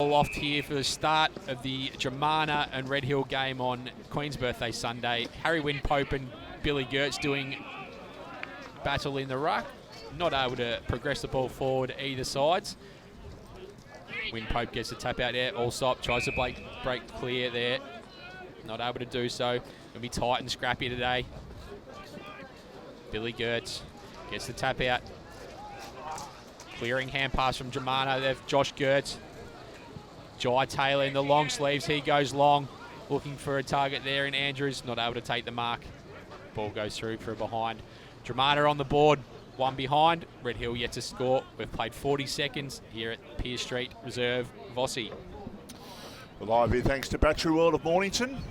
Aloft here for the start of the Dromana and Red Hill game on Queen's Birthday Sunday. Harry Wynn-Pope and Billy Gertz doing battle in the ruck. Not able to progress the ball forward either sides. Wynn-Pope gets the tap out there. Allsop tries to break clear there. Not able to do so. It'll be tight and scrappy today. Billy Gertz gets the tap out. Clearing hand pass from Dromana. They've Josh Gertz. Jai Taylor in the long sleeves. He goes long, looking for a target there in Andrews. Not able to take the mark. Ball goes through for a behind. Dromana on the board. One behind. Red Hill yet to score. We've played 40 seconds here at Piers Street Reserve, Vossi. Live here thanks to Battery World of Mornington.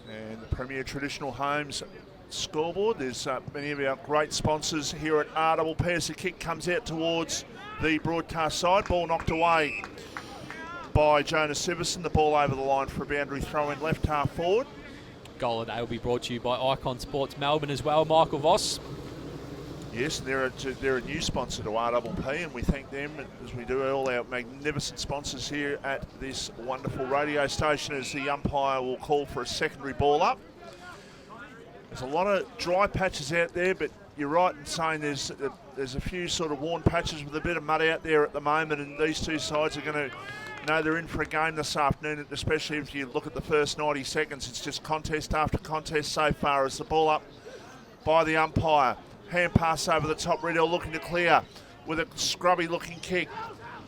And the Premier Traditional Homes scoreboard. There's many of our great sponsors here at RPP. As the kick comes out towards the broadcast side. Ball knocked away by Jonas Siverson. The ball over the line for a boundary throw in left half forward. Goal today will be brought to you by Icon Sports Melbourne as well. Michael Voss. Yes, they're a new sponsor to RPP, and we thank them as we do all our magnificent sponsors here at this wonderful radio station, as the umpire will call for a secondary ball up. There's a lot of dry patches out there, but you're right in saying there's a few sort of worn patches with a bit of mud out there at the moment, and these two sides are going to know they're in for a game this afternoon, especially if you look at the first 90 seconds. It's just contest after contest so far, as the ball up by the umpire. Hand pass over the top. Red Hill looking to clear with a scrubby looking kick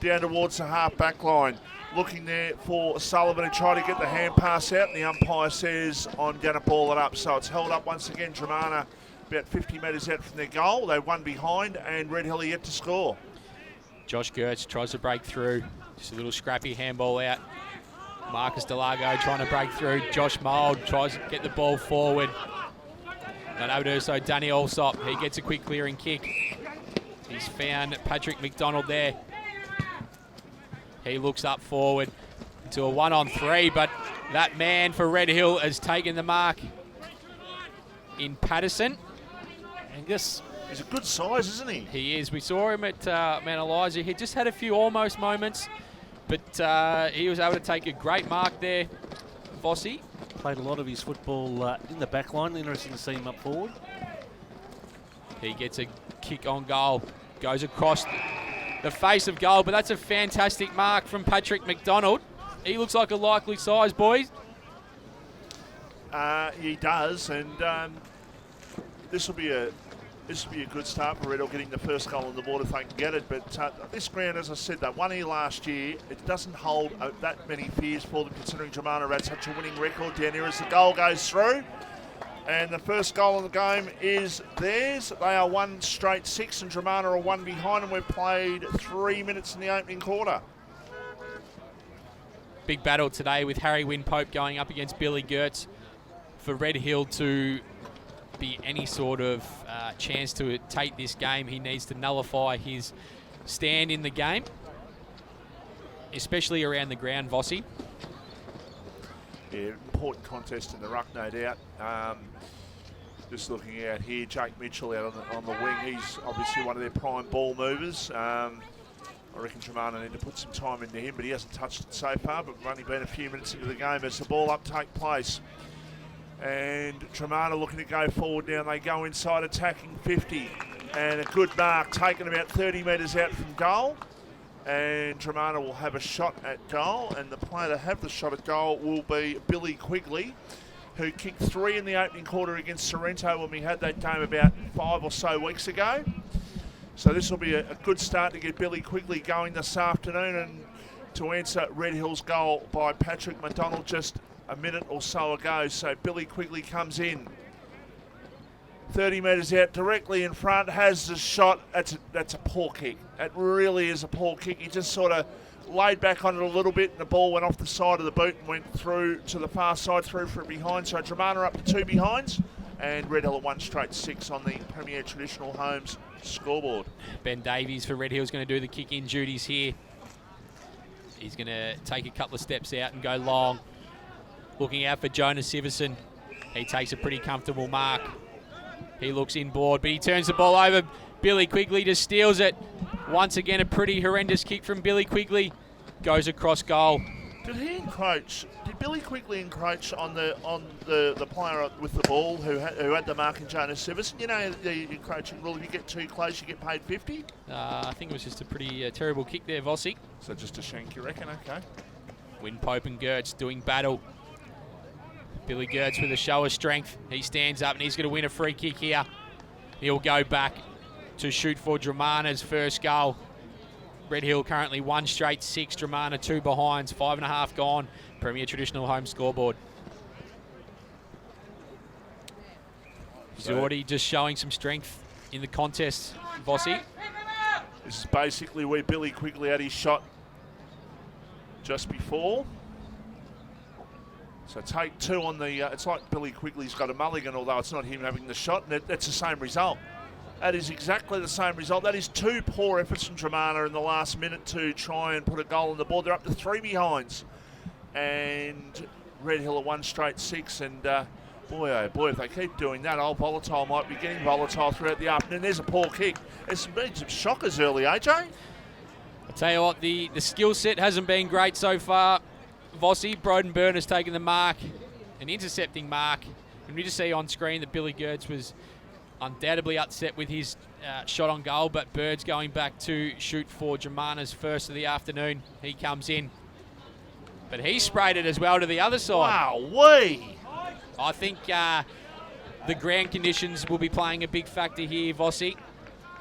down towards the half back line. Looking there for Sullivan to try to get the hand pass out, and the umpire says, I'm going to ball it up. So it's held up once again. Dromana about 50 metres out from their goal. They're one behind, and Red Hill are yet to score. Josh Gertz tries to break through. Just a little scrappy handball out. Marcus Delago trying to break through. Josh Mould tries to get the ball forward. Not able to do so. Danny Allsop, he gets a quick clearing kick. He's found Patrick McDonald there. He looks up forward to a 1-on-3, but that man for Red Hill has taken the mark in Patterson. And just, he's a good size, isn't he? He is. We saw him at Mount Eliza. He just had a few almost moments, but he was able to take a great mark there. Vossi. Played a lot of his football in the back line. Interesting to see him up forward. He gets a kick on goal. Goes across the face of goal, but that's a fantastic mark from Patrick McDonald. He looks like a likely size, boys. He does, and this will be a good start for Red Hill, getting the first goal on the board if they can get it. But this ground, as I said, that won here last year, it doesn't hold that many fears for them, considering Dromana had such a winning record down here. As the goal goes through, and the first goal in the game is theirs. They are 1 straight 6, and Dromana are 1 behind, and we've played 3 minutes in the opening quarter. Big battle today with Harry Wynn-Pope going up against Billy Gertz. For Red Hill to be any sort of chance to take this game, he needs to nullify his stand in the game, especially around the ground, Vossi. Yeah, important contest in the ruck, no doubt. Just looking out here, Jake Mitchell out on the wing. He's obviously one of their prime ball movers. I reckon Dromana need to put some time into him, but he hasn't touched it so far. But we've only been a few minutes into the game as the ball uptake place. And Dromana looking to go forward now. They go inside, attacking 50. And a good mark, taken about 30 metres out from goal. And Dromana will have a shot at goal. And the player to have the shot at goal will be Billy Quigley, who kicked 3 in the opening quarter against Sorrento when we had that game about 5 or so weeks ago. So this will be a good start to get Billy Quigley going this afternoon. And to answer Red Hill's goal by Patrick McDonald just a minute or so ago. So Billy Quigley comes in 30 metres out, directly in front, has the shot. That's a poor kick. It really is a poor kick. He just sort of laid back on it a little bit, and the ball went off the side of the boot and went through to the far side, through for a behind. So Dromana up to 2 behinds, and Red Hill at 1 straight 6 on the Premier Traditional Homes scoreboard. Ben Davies for Red Hill is going to do the kick-in duties here. He's going to take a couple of steps out and go long. Looking out for Jonas Siverson. He takes a pretty comfortable mark. He looks inboard, but he turns the ball over. Billy Quigley just steals it. Once again, a pretty horrendous kick from Billy Quigley. Goes across goal. Did he encroach? Did Billy quickly encroach on the player with the ball who had the mark in Jonas Siverson? You know the encroaching rule. If you get too close, you get paid 50. I think it was just a pretty terrible kick there, Vossi. So just a shank, you reckon? Okay. Pope and Gertz doing battle. Billy Gertz with a show of strength. He stands up and he's going to win a free kick here. He'll go back to shoot for Dromana's first goal. Red Hill currently 1 straight 6, Dromana 2 behinds, 5.5 gone. Premier Traditional Home scoreboard. He's already just showing some strength in the contest, Vossi. This is basically where Billy Quigley had his shot just before. So take 2 on the, it's like Billy Quigley's got a mulligan, although it's not him having the shot, and that's the same result. That is exactly the same result. That is 2 poor efforts from Dromana in the last minute to try and put a goal on the board. They're up to 3 behinds. And Red Hill are 1 straight 6. And boy, oh boy, if they keep doing that, old Volatile might be getting volatile throughout the afternoon. There's a poor kick. There's been some shockers early, AJ. I'll tell you what, the skill set hasn't been great so far. Vossi, Broden Byrne has taken the mark, an intercepting mark. And we just see on screen that Billy Gertz was undoubtedly upset with his shot on goal, but Bird's going back to shoot for Dromana's first of the afternoon. He comes in, but he sprayed it as well to the other side. Wow-wee! I think the ground conditions will be playing a big factor here, Vossi.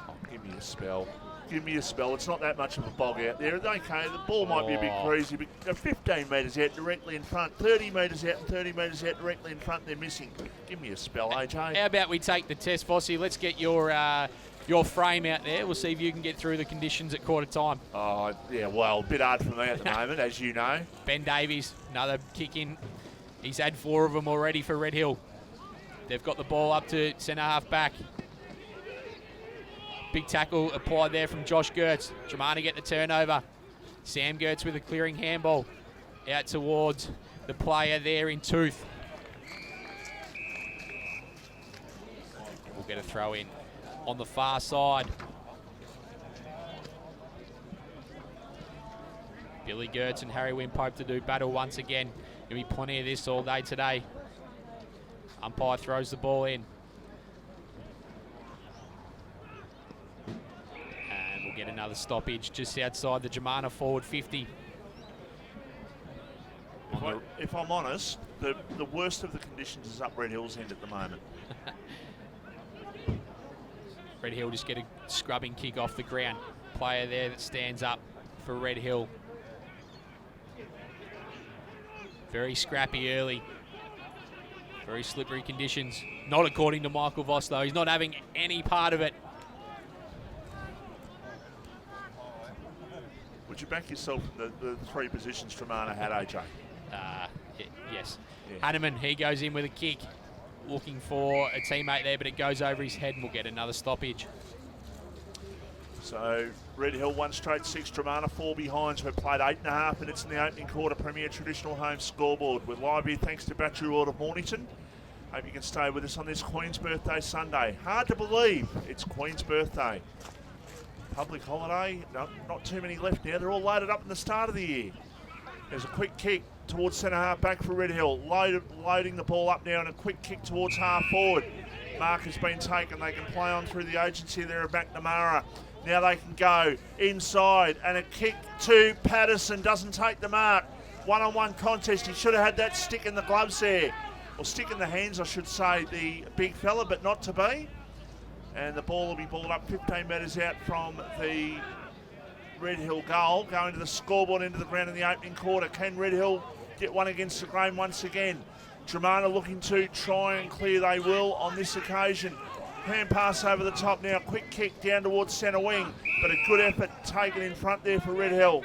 Oh, give me a spell. Give me a spell. It's not that much of a bog out there. Okay, the ball might be a bit greasy, but they're 15 metres out directly in front, 30 metres out and 30 metres out directly in front. They're missing. Give me a spell, AJ. How about we take the test, Vossi? Let's get your frame out there. We'll see if you can get through the conditions at quarter time. Oh, yeah, well, a bit hard for me at the moment, as you know. Ben Davies, another kick in. He's had 4 of them already for Red Hill. They've got the ball up to centre half back. Big tackle applied there from Josh Gertz. Dromana get the turnover. Sam Gertz with a clearing handball. Out towards the player there in Tooth. We'll get a throw in on the far side. Billy Gertz and Harry Wimpope to do battle once again. There'll be plenty of this all day today. Umpire throws the ball in. Get another stoppage just outside the Dromana forward 50. If I'm honest, the worst of the conditions is up Red Hill's end at the moment. Red Hill just get a scrubbing kick off the ground. Player there that stands up for Red Hill. Very scrappy early. Very slippery conditions. Not according to Michael Voss though. He's not having any part of it. Would you back yourself in the 3 positions Dromana had, AJ? Yes. Yeah. Hanneman, he goes in with a kick. Looking for a teammate there, but it goes over his head and we'll get another stoppage. So, Red Hill 1 straight 6, Dromana 4 behinds. We've played 8.5 minutes in the opening quarter, Premier Traditional Home scoreboard. We're live here thanks to Battery World of Mornington. Hope you can stay with us on this Queen's Birthday Sunday. Hard to believe it's Queen's birthday. Public holiday, not too many left now. They're all loaded up in the start of the year. There's a quick kick towards centre half back for Red Hill. Loading the ball up now and a quick kick towards half forward. Mark has been taken. They can play on through the agency there of McNamara. Now they can go inside and a kick to Patterson. Doesn't take the mark. One-on-one contest. He should have had that stick in the gloves there. Or stick in the hands, I should say, the big fella, but not to be. And the ball will be balled up 15 metres out from the Red Hill goal, going to the scoreboard into the ground in the opening quarter. Can Red Hill get one against the grain once again? Dromana looking to try and clear. They will on this occasion. Hand pass over the top now. Quick kick down towards centre wing, but a good effort taken in front there for Red Hill.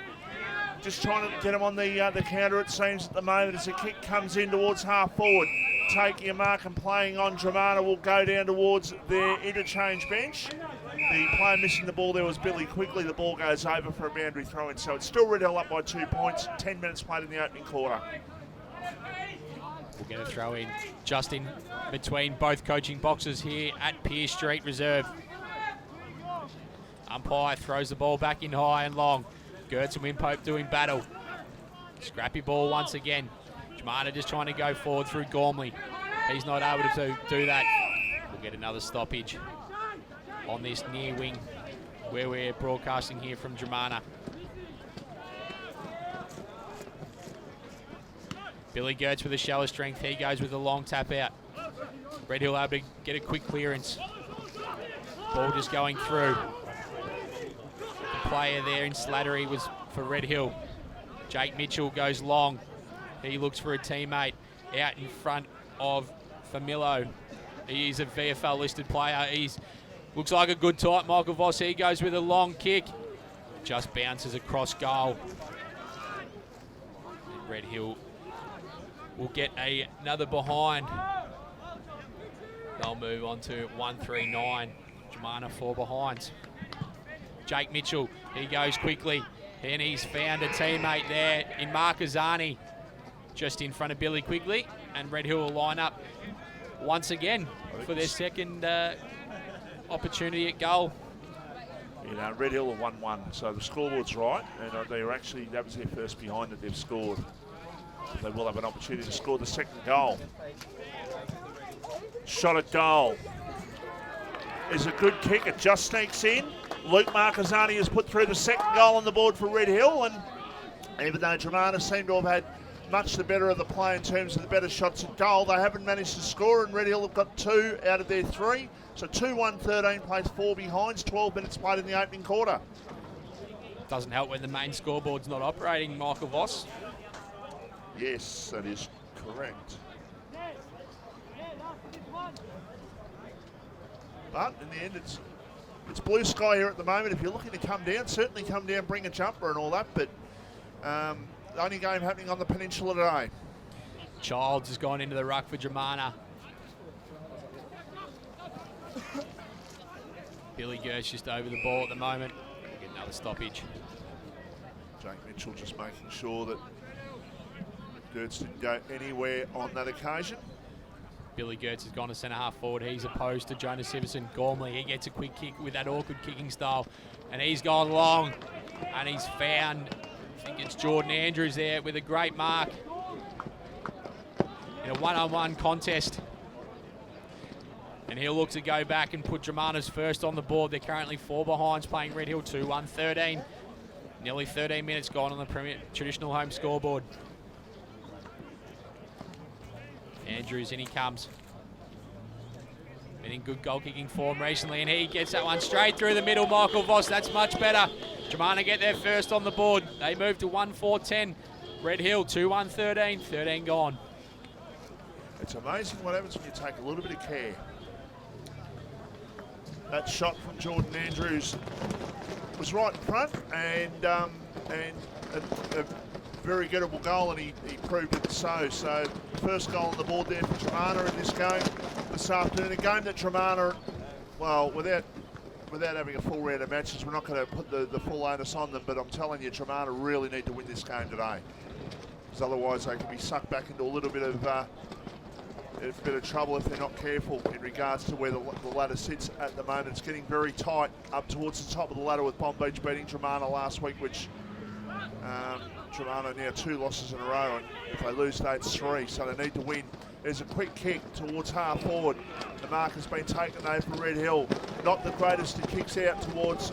Just trying to get them on the counter, it seems, at the moment, as the kick comes in towards half forward. Taking a mark and playing on Dromana will go down towards their interchange bench. The player missing the ball there was Billy Quigley. The ball goes over for a boundary throw-in. So it's still Red Hill up by 2 points. 10 minutes played in the opening quarter. We'll get a throw in just in between both coaching boxes here at Pierce Street Reserve. Umpire throws the ball back in high and long. Gertz and Wimpope doing battle. Scrappy ball once again. Dromana just trying to go forward through Gormley. He's not able to do that. We'll get another stoppage on this near wing where we're broadcasting here from Dromana. Billy Gertz with a show of strength. He goes with a long tap out. Red Hill able to get a quick clearance. Ball just going through. The player there in Slattery was for Red Hill. Jake Mitchell goes long. He looks for a teammate out in front of Famillo. He's a VFL listed player. He's looks like a good type. Michael Voss, he goes with a long kick. Just bounces across goal. Red Hill will get another behind. They'll move on to 1-3-9. Dromana 4 behinds. Jake Mitchell, he goes quickly. And he's found a teammate there in Marcazani. Just in front of Billy Quigley. And Red Hill will line up once again for their second opportunity at goal. You know, Red Hill are 1-1, so the scoreboard's right. And that was their first behind that they've scored. They will have an opportunity to score the second goal. Shot at goal is a good kick. It just sneaks in. Luke Marcazani has put through the second goal on the board for Red Hill, and even though Dromana seem to have had much the better of the play in terms of the better shots at goal, they haven't managed to score, and Red Hill have got 2 out of their 3. So 2-1-13 plays 4 behinds, 12 minutes played in the opening quarter. Doesn't help when the main scoreboard's not operating, Michael Voss. Yes, that is correct. But in the end, it's blue sky here at the moment. If you're looking to come down, certainly come down, bring a jumper and all that. But the only game happening on the peninsula today. Childs has gone into the ruck for Dromana. Billy Gertz just over the ball at the moment. We'll get another stoppage. Jake Mitchell just making sure that Gertz didn't go anywhere on that occasion. Billy Gertz has gone to centre half forward. He's opposed to Jonas Siverson. Gormley, he gets a quick kick with that awkward kicking style. And he's gone long. And he's found, I think it's Jordan Andrews there with a great mark. In a one-on-one contest. And he'll look to go back and put Dromana's first on the board. They're currently 4 behinds playing Red Hill 2-1-13. Nearly 13 minutes gone on the traditional home scoreboard. Andrews, in he comes. Been in good goal kicking form recently, and he gets that one straight through the middle. Michael Voss, that's much better. Dromana get their first on the board. They move to 1-4-10. Red Hill 2-1-13, 13 gone. It's amazing what happens when you take a little bit of care. That shot from Jordan Andrews was right in front, and a very gettable goal, and he proved it so. So first goal on the board there for Dromana in this game this afternoon. A game that Dromana, well, without having a full round of matches, we're not going to put the full onus on them, but I'm telling you, Dromana really need to win this game today, because otherwise they can be sucked back into a little bit of trouble if they're not careful in regards to where the ladder sits at the moment. It's getting very tight up towards the top of the ladder, with Bomb Beach beating Dromana last week, which Dromana now 2 losses in a row, and if they lose today it's 3, so they need to win. There's a quick kick towards half forward. The mark has been taken though for Red Hill. Not the greatest of kicks out towards,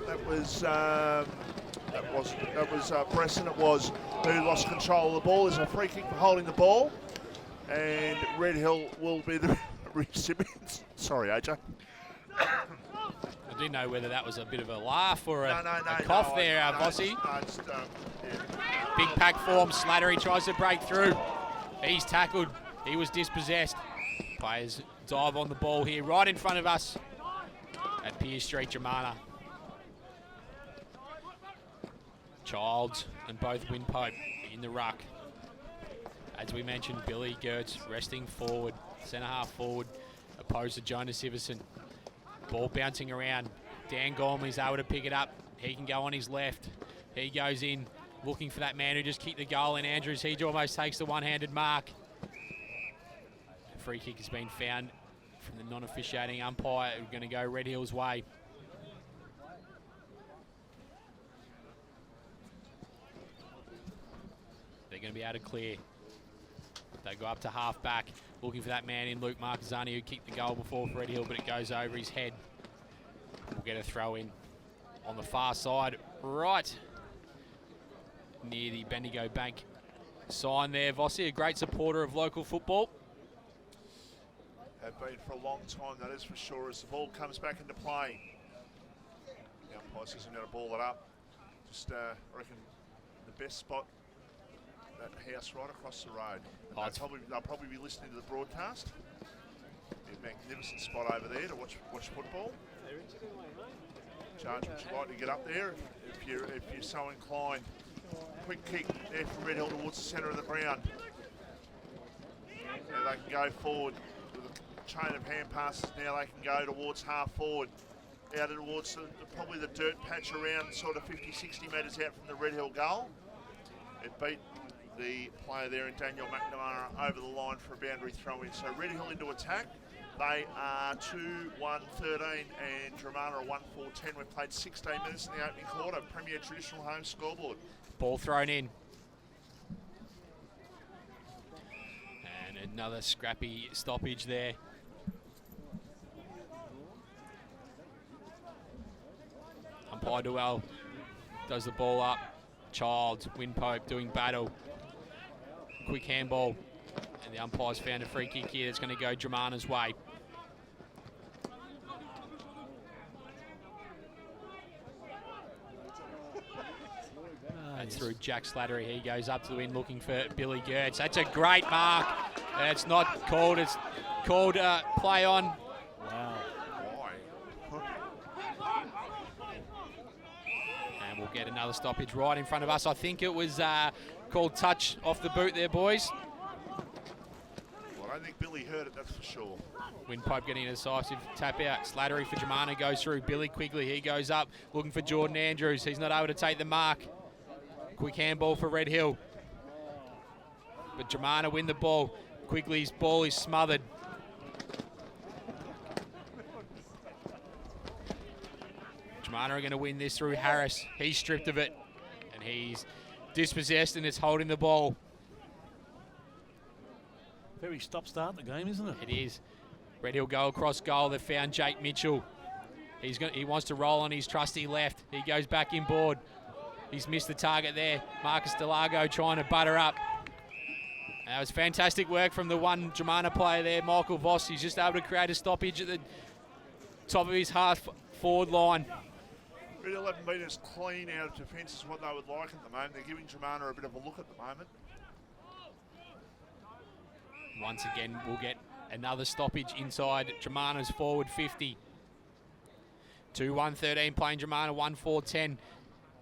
that was Bresson, it was, who lost control of the ball. There's a free kick for holding the ball, and Red Hill will be the recipients. Sorry, AJ. I didn't know whether that was a bit of a laugh or a cough no, there, no, Bossy. Yeah. Big pack form, Slattery tries to break through. He's tackled, he was dispossessed. Players dive on the ball here, right in front of us at Pier Street, Dromana. Childs and both Wimpope in the ruck. As we mentioned, Billy Gertz resting forward, centre half forward, opposed to Jonas Siverson. Ball bouncing around. Dan Gormley's able to pick it up. He can go on his left. He goes in, looking for that man who just kicked the goal. And Andrews, he almost takes the one-handed mark. A free kick has been found from the non-officiating umpire. We're going to go Red Hill's way. going to be able to clear. They go up to half back, looking for that man in Luke Marcazzani, who kicked the goal before for Red Hill, but it goes over his head. We'll get a throw in on the far side, right near the Bendigo Bank sign there. Vossi, a great supporter of local football. Have been for a long time, that is for sure, as the ball comes back into play. The umpire says I'm going to ball it up. Just reckon the best spot, that house right across the road. They'll probably be listening to the broadcast. Be a magnificent spot over there to watch football. Charge, would you like to get up there if you're so inclined? Quick kick there from Red Hill towards the centre of the ground. Now they can go forward with a chain of hand passes. Now they can go towards half forward, out towards probably the dirt patch around sort of 50-60 metres out from the Red Hill goal. It beat the player there in Daniel McNamara over the line for a boundary throw in. So Red Hill into attack. They are 2-1-13 and Dromana are 1-4-10. We've played 16 minutes in the opening quarter. Premier Traditional Home scoreboard. Ball thrown in. And another scrappy stoppage there. Umpire Duell does the ball up. Childs, Winpope doing battle. Quick handball. And the umpire's found a free kick here that's going to go Dromana's way. That's through Jack Slattery. He goes up to the win looking for Billy Gertz. That's a great mark. It's not called. It's called play on. Wow. Why? And we'll get another stoppage right in front of us. I think it was called touch off the boot there, boys. Well, I don't think Billy heard it, that's for sure. Winpope getting a decisive tap out. Slattery for Dromana goes through. Billy quickly, he goes up looking for Jordan Andrews. He's not able to take the mark. Quick handball for Red Hill. But Dromana win the ball. Quickly, his ball is smothered. Dromana are going to win this through Harris. He's stripped of it. And he's dispossessed and is holding the ball. Very stop-start the game, isn't it? It is. Red Hill go across goal. They've found Jake Mitchell. He wants to roll on his trusty left. He goes back inboard. He's missed the target there. Marcus Delago trying to butter up. That was fantastic work from the one Dromana player there, Michael Voss. He's just able to create a stoppage at the top of his half forward line. Red Hill haven't been as clean out of defence as what they would like at the moment. They're giving Dromana a bit of a look at the moment. Once again, we'll get another stoppage inside Dromana's forward 50. 2-1-13 playing Dromana, 1-4-10.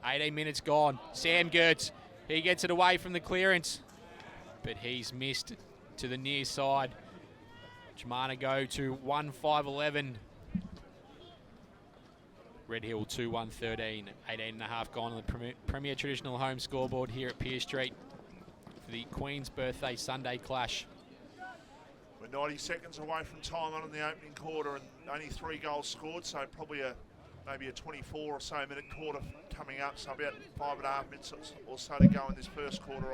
18 minutes gone. Sam Gertz, he gets it away from the clearance, but he's missed to the near side. Dromana go to 1-5-11. Red Hill 2-1-13. 18.5 gone on the Premier Traditional Home scoreboard here at Pier Street for the Queen's Birthday Sunday clash. We're 90 seconds away from time on in the opening quarter and only 3 goals scored, so probably maybe a 24 or so minute quarter coming up, so about 5.5 minutes or so to go in this first quarter.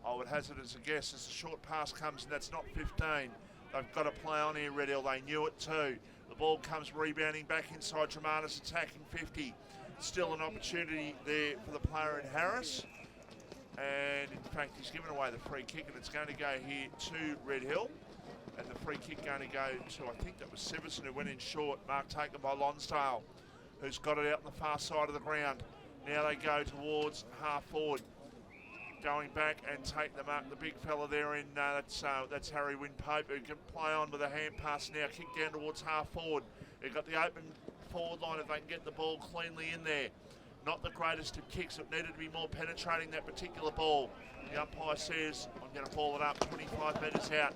I would hazard as a guess as the short pass comes, and that's not 15. They've got to play on here, Red Hill. They knew it too. The ball comes rebounding back inside Dromana's attacking 50. Still an opportunity there for the player in Harris. And in fact, he's given away the free kick, and it's going to go here to Red Hill. And the free kick going to go to, I think that was Severson, who went in short. Mark taken by Lonsdale, who's got it out on the far side of the ground. Now they go towards half forward. Going back and take the mark. The big fella there in, that's Harry Winpope, who can play on with a hand pass now. Kick down towards half forward. They've got the open forward line if they can get the ball cleanly in there. Not the greatest of kicks. It needed to be more penetrating, that particular ball. The umpire says, I'm going to ball it up 25 metres out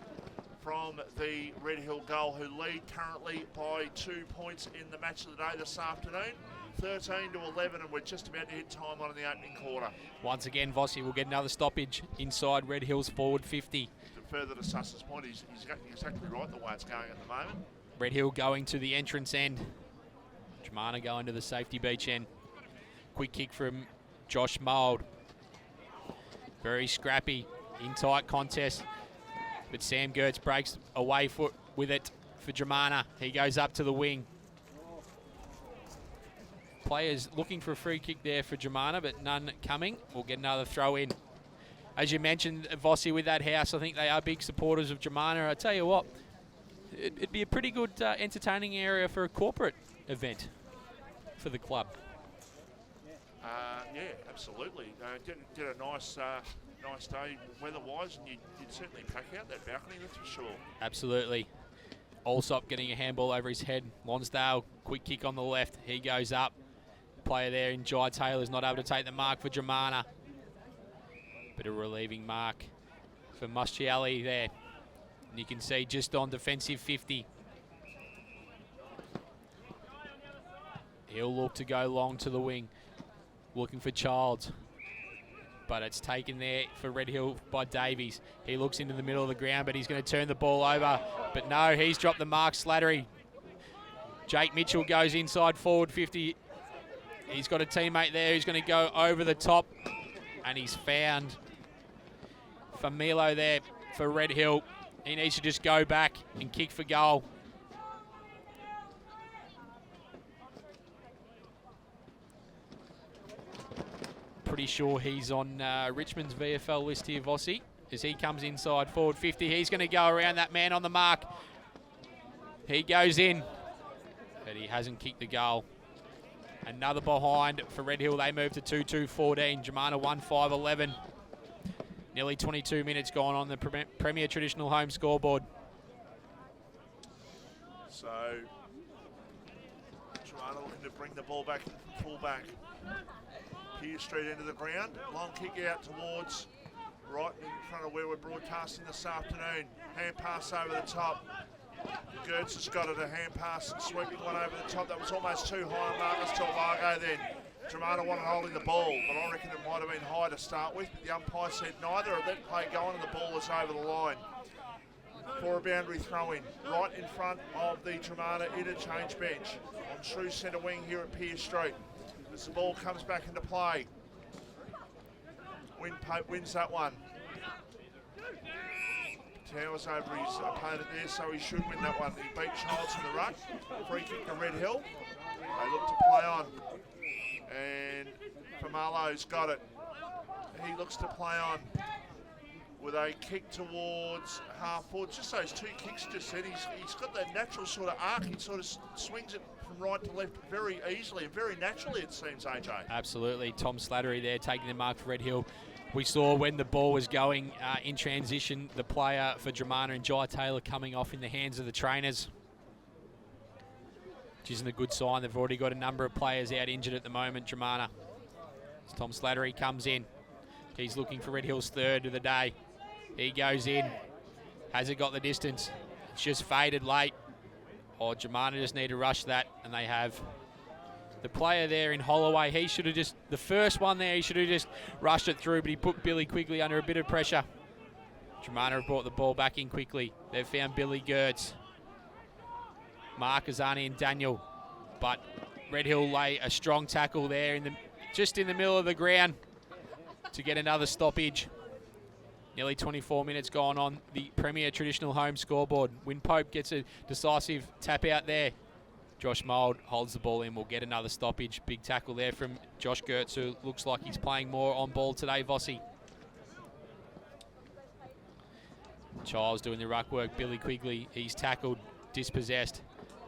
from the Red Hill goal, who lead currently by 2 points in the match of the day this afternoon. 13-11, and we're just about to hit time on in the opening quarter. Once again, Vossi will get another stoppage inside Red Hill's forward 50. Further to Suss's point, he's exactly right the way it's going at the moment. Red Hill going to the entrance end. Dromana going to the safety beach end. Quick kick from Josh Mould. Very scrappy, in tight contest. But Sam Gertz breaks away with it for dromana. He goes up to the wing. Players looking for a free kick there for dromana, but none coming. We'll get another throw in. As you mentioned, Vossi, with that house, I think they are big supporters of dromana. I tell you what, it'd be a pretty good entertaining area for a corporate event for the club. Yeah, absolutely. Did a nice day weather-wise, and you'd certainly pack out that balcony, that's for sure. Absolutely. Allsop getting a handball over his head. Lonsdale, quick kick on the left. He goes up. Player there in Jai Taylor's not able to take the mark for dromana. Bit of relieving mark for Musciali there. And you can see just on defensive 50. He'll look to go long to the wing. Looking for Childs. But it's taken there for Red Hill by Davies. He looks into the middle of the ground, but he's going to turn the ball over. But no, he's dropped the mark. Slattery. Jake Mitchell goes inside forward 50. He's got a teammate there who's going to go over the top. And he's found Familo there for Red Hill. He needs to just go back and kick for goal. Pretty sure he's on Richmond's VFL list here, Vossi, as he comes inside forward 50. He's going to go around that man on the mark. He goes in, but he hasn't kicked the goal. Another behind for Red Hill. They move to 2-2-14. dromana 1-5-11. Nearly 22 minutes gone on the Premier Traditional Home scoreboard. So, dromana looking to bring the ball back from full back. Pierce straight into the ground. Long kick out towards right in front of where we're broadcasting this afternoon. Hand pass over the top. Gertz has got it, a hand pass and sweeping one over the top. That was almost too high on Marcus Delvago then. dromana wanted holding the ball, but I reckon it might have been high to start with. But the umpire said neither. Let play go on and the ball is over the line. For a boundary throw-in, right in front of the dromana interchange bench. On true centre wing here at Pierce Street. As the ball comes back into play. Pope wins that one. Towers over his opponent there, so he should win that one. He beat Childs in the ruck. Free kick to Red Hill. They look to play on. And Famalo's got it. He looks to play on with a kick towards half forward. Just those two kicks just said. He's got that natural sort of arc. He sort of swings it from right to left very easily and very naturally, it seems, AJ. Absolutely. Tom Slattery there taking the mark for Red Hill. We saw when the ball was going in transition, the player for dromana and Jai Taylor coming off in the hands of the trainers, which isn't a good sign. They've already got a number of players out injured at the moment, dromana. As Tom Slattery comes in. He's looking for Red Hill's third of the day. He goes in. Hasn't got the distance. It's just faded late. Oh, dromana just need to rush that, and they have. The player there in Holloway, he should have just, the first one there, he should have just rushed it through, but he put Billy Quigley under a bit of pressure. dromana have brought the ball back in quickly. They've found Billy Gertz, Mark Azani and Daniel, but Red Hill lay a strong tackle there just in the middle of the ground to get another stoppage. Nearly 24 minutes gone on the Premier Traditional Home scoreboard. Win Pope gets a decisive tap out there. Josh Mould holds the ball in. We'll get another stoppage. Big tackle there from Josh Gertz, who looks like he's playing more on ball today, Vossi. Childs doing the ruck work. Billy Quigley, he's tackled, dispossessed.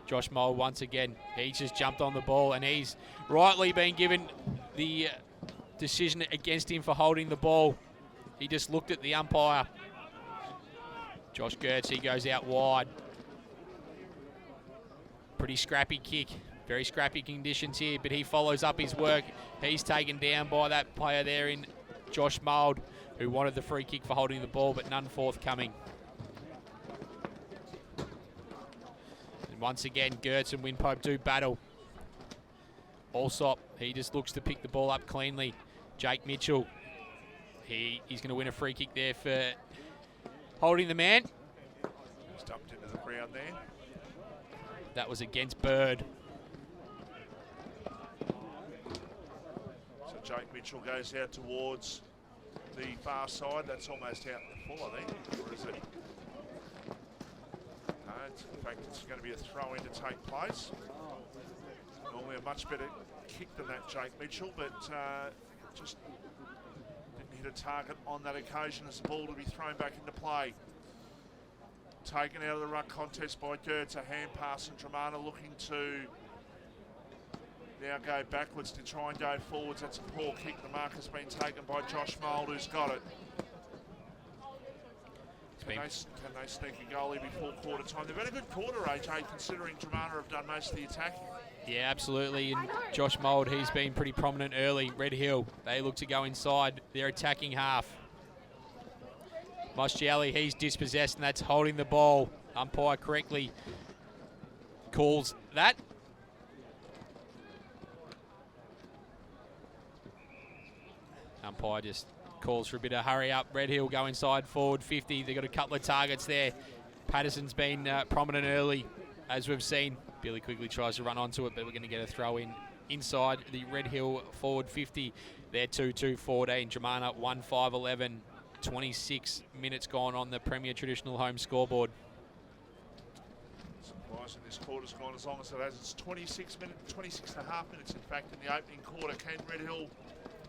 Josh Mould once again. He's just jumped on the ball, and he's rightly been given the decision against him for holding the ball. He just looked at the umpire. Josh Gertz, he goes out wide. Pretty scrappy kick. Very scrappy conditions here, but he follows up his work. He's taken down by that player there in Josh Mould, who wanted the free kick for holding the ball, but none forthcoming. And once again, Gertz and Win Pope do battle. Allsop, he just looks to pick the ball up cleanly. Jake Mitchell, he's going to win a free kick there for holding the man. He's dumped into the ground there. That was against Bird. So Jake Mitchell goes out towards the far side. That's almost out in the full, I think. Or is it? No, in fact, it's going to be a throw-in to take place. Normally a much better kick than that, Jake Mitchell, but just didn't hit a target on that occasion as the ball to be thrown back into play. Taken out of the ruck contest by Gertz, a hand pass, and Dromana looking to now go backwards to try and go forwards. That's a poor kick. The mark has been taken by Josh Mould, who's got it. Can they sneak a goalie before quarter time? They've had a good quarter, AJ, considering Dromana have done most of the attacking. Yeah, absolutely. And Josh Mould, he's been pretty prominent early. Red Hill, they look to go inside their attacking half. Moscielli, he's dispossessed, and that's holding the ball. Umpire correctly calls that. Umpire just calls for a bit of hurry up. Red Hill go inside forward 50. They've got a couple of targets there. Patterson's been prominent early, as we've seen. Billy quickly tries to run onto it, but we're going to get a throw in inside the Red Hill forward 50. They're 2-2-14. Dromana 1-5-11. 26 minutes gone on the Premier Traditional Home scoreboard. Surprising this quarter's gone as long as it has. It's 26 and a half minutes, in fact, in the opening quarter. Can Red Hill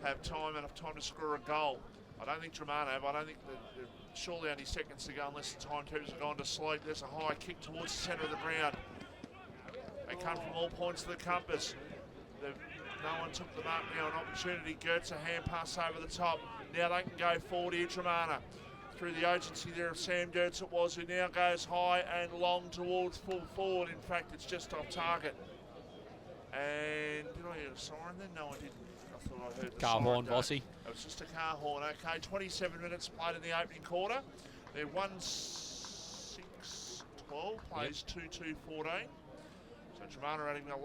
have enough time to score a goal? I don't think Dromana have. I don't think that surely only seconds to go unless the timekeepers have gone to sleep. There's a high kick towards the centre of the ground. They come from all points of the compass. No one took the mark now, an opportunity. Gertz, a hand pass over the top. Now they can go forward here, Dromana. Through the agency there of Sam Gertz it was, who now goes high and long towards full forward. In fact, it's just off target. And did I hear a siren then? No, I didn't. I thought I heard the car siren. horn, Bossy. It was just a car horn. Okay, 27 minutes played in the opening quarter. They're 1-6-12, plays 2-2-14. So Dromana adding a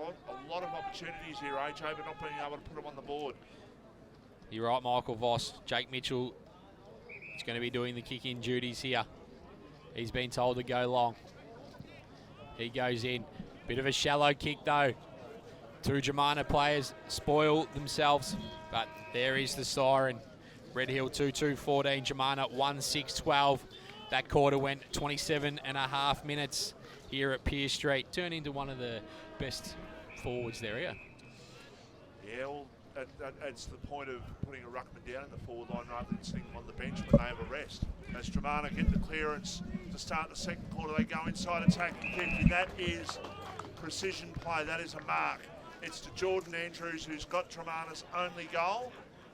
lot of opportunities here, AJ, but not being able to put them on the board. You're right, Michael Voss. Jake Mitchell is going to be doing the kick-in duties here. He's been told to go long. He goes in. Bit of a shallow kick, though. Two Dromana players spoil themselves, but there is the siren. Red Hill 2-2-14, Dromana 1-6-12. That quarter went 27 and a half minutes here at Pier Street. Turned into one of the best forwards there, yeah. Yeah, well, that's the point of putting a ruckman down in the forward line rather than sitting them on the bench when they have a rest. As Dromana get the clearance to start the second quarter, they go inside attacking 50. That is precision play. That is a mark. It's to Jordan Andrews, who's got Dromana's only goal,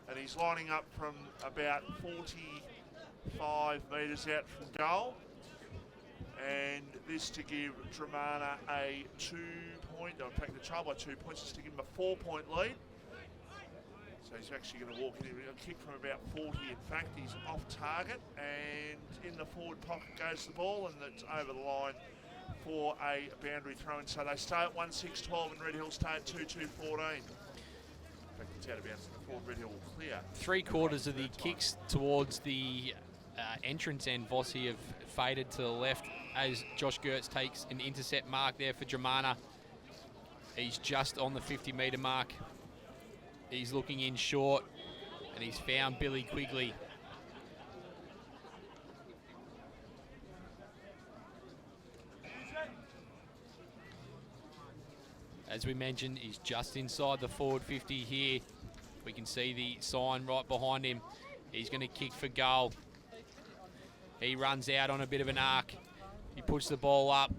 and he's lining up from about 45 metres out from goal. And this to give Dromana a 2-point, in fact the trail by 2 points, is to give him a 4-point lead. So he's actually going to walk in, a kick from about 40. In fact, he's off target, and in the forward pocket goes the ball, and it's over the line for a boundary throw-in. So they stay at 1-6-12, and Red Hill stay at 2-2-14. In fact, it's out of bounds, and the forward Red Hill will clear. 3/4 of the kicks towards the entrance end, Vossi, have faded to the left as Josh Gertz takes an intercept mark there for Dromana. He's just on the 50-metre mark. He's looking in short, and he's found Billy Quigley. As we mentioned, he's just inside the forward 50 here. We can see the sign right behind him. He's going to kick for goal. He runs out on a bit of an arc. He puts the ball up,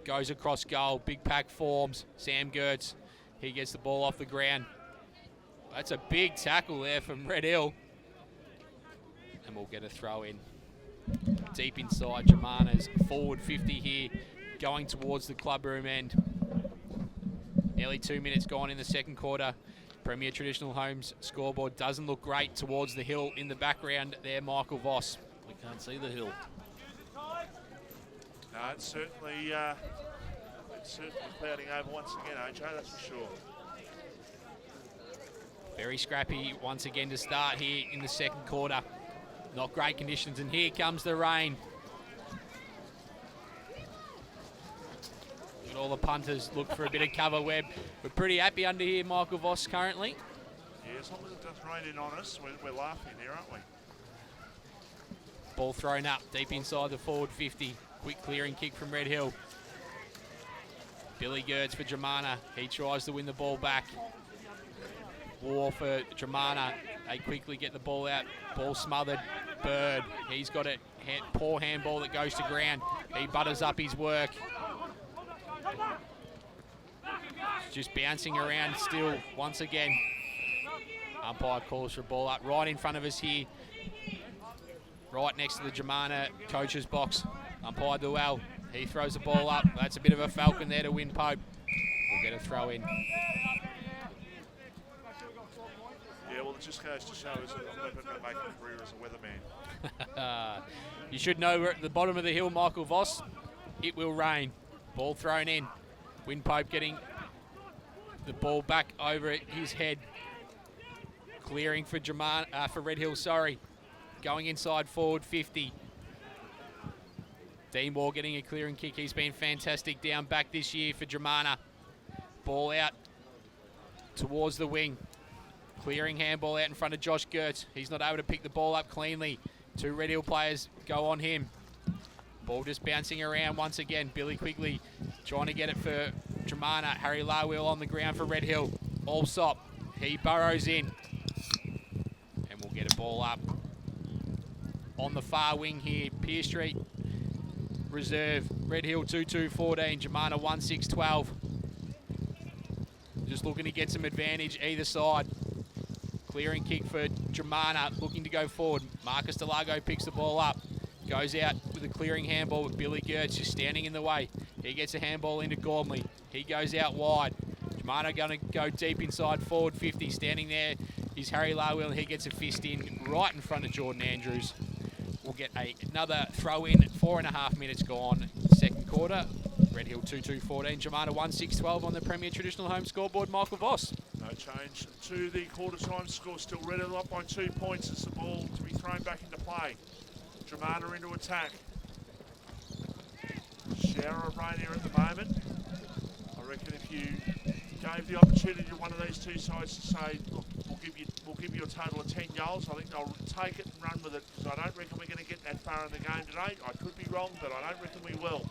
goes across goal. Big pack forms. Sam Gertz, he gets the ball off the ground. That's a big tackle there from Red Hill. And we'll get a throw in. Deep inside Dromana's forward 50 here, going towards the clubroom end. Nearly 2 minutes gone in the second quarter. Premier Traditional Homes scoreboard doesn't look great towards the hill in the background there, Michael Voss. We can't see the hill. No, it's certainly clouding over once again, AJ, that's for sure. Very scrappy once again to start here in the second quarter. Not great conditions, and here comes the rain. Look at all the punters look for a bit of cover. We're pretty happy under here, Michael Voss, currently. Yeah, as long as it doesn't rain in on us, we're laughing here, aren't we? Ball thrown up deep inside the forward 50. Quick clearing kick from Red Hill. Billy Gertz for Dromana. He tries to win the ball back. War for Dromana. They quickly get the ball out. Ball smothered. Bird. He's got a poor handball that goes to ground. He butters up his work. Just bouncing around still once again. Umpire calls for a ball up right in front of us here. Right next to the Dromana coach's box. Umpire Duell. He throws the ball up. That's a bit of a falcon there to win Pope. We'll get a throw in. Yeah, well, it just goes to show us that I'm never going to make a career as a weatherman. You should know we're at the bottom of the hill, Michael Voss. It will rain. Ball thrown in. Win Pope getting the ball back over his head. Clearing for for Red Hill, sorry. Going inside forward 50. Dean Moore getting a clearing kick. He's been fantastic down back this year for Dromana. Ball out towards the wing. Clearing handball out in front of Josh Gertz. He's not able to pick the ball up cleanly. Two Red Hill players go on him. Ball just bouncing around once again. Billy Quigley trying to get it for Dromana. Harry Larwell on the ground for Red Hill. Allsop. He burrows in. And we'll get a ball up. On the far wing here, Pierce Street reserve. Red Hill 2-2-14, Dromana 1-6-12. Just looking to get some advantage either side. Clearing kick for Dromana, looking to go forward. Marcus Delago picks the ball up. Goes out with a clearing handball with Billy Gertz just standing in the way. He gets a handball into Gormley. He goes out wide. Dromana going to go deep inside forward 50. Standing there is Harry Larwell, and he gets a fist in right in front of Jordan Andrews. We'll get another throw in. 4.5 minutes gone, second quarter. Red Hill 2-2-14, Dromana 1-6-12 on the Premier Traditional Home scoreboard. Michael Voss. No change to the quarter time score. Still Red Hill up by 2 points. It's the ball to be thrown back into play. Dromana into attack. Shower of rain here at the moment. I reckon if you gave the opportunity to one of these two sides to say, look, we'll give you a total of 10 goals, I think they'll take it and run with it, because I don't reckon we're going to get that far in the game today. I could be wrong, but I don't reckon we will.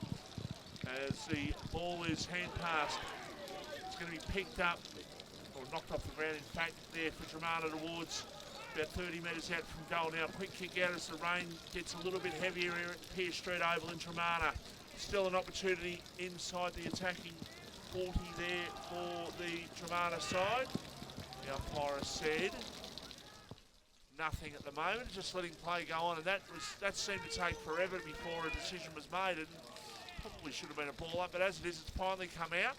As the ball is hand passed, it's going to be picked up, or knocked off the ground, in fact, there for Dromana towards about 30 metres out from goal now. Quick kick out as the rain gets a little bit heavier here at Pierce Street Oval in Dromana. Still an opportunity inside the attacking 40 there for the Dromana side. The umpire has said nothing at the moment, just letting play go on, and that seemed to take forever before a decision was made, and probably should have been a ball up, but as it is, it's finally come out.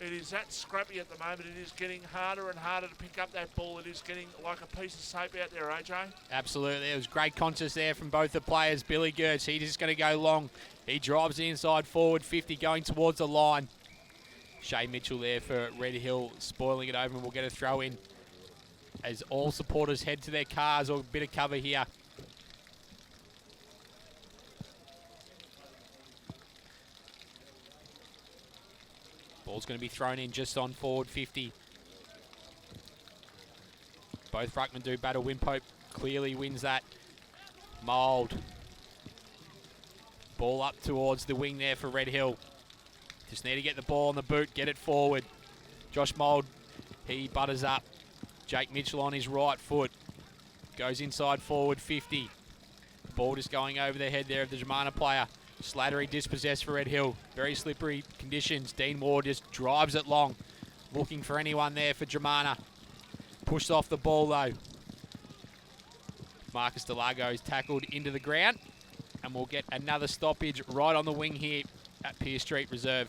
It is that scrappy at the moment. It is getting harder and harder to pick up that ball. It is getting like a piece of tape out there, AJ. Absolutely. It was great contest there from both the players. Billy Gertz, he's just going to go long. He drives the inside forward 50 going towards the line. Shay Mitchell there for Red Hill, spoiling it over, and we'll get a throw in as all supporters head to their cars, or a bit of cover here. Ball's going to be thrown in just on forward 50. Both ruckmen do battle. Wimpope clearly wins that. Mould. Ball up towards the wing there for Red Hill. Just need to get the ball on the boot, get it forward. Josh Mould, he butters up. Jake Mitchell on his right foot. Goes inside forward 50. Ball just going over the head there of the Dromana player. Slattery dispossessed for Red Hill. Very slippery conditions. Dean Moore just drives it long. Looking for anyone there for Dromana. Pushed off the ball though. Marcus Delago is tackled into the ground. And we'll get another stoppage right on the wing here at Pierce Street Reserve.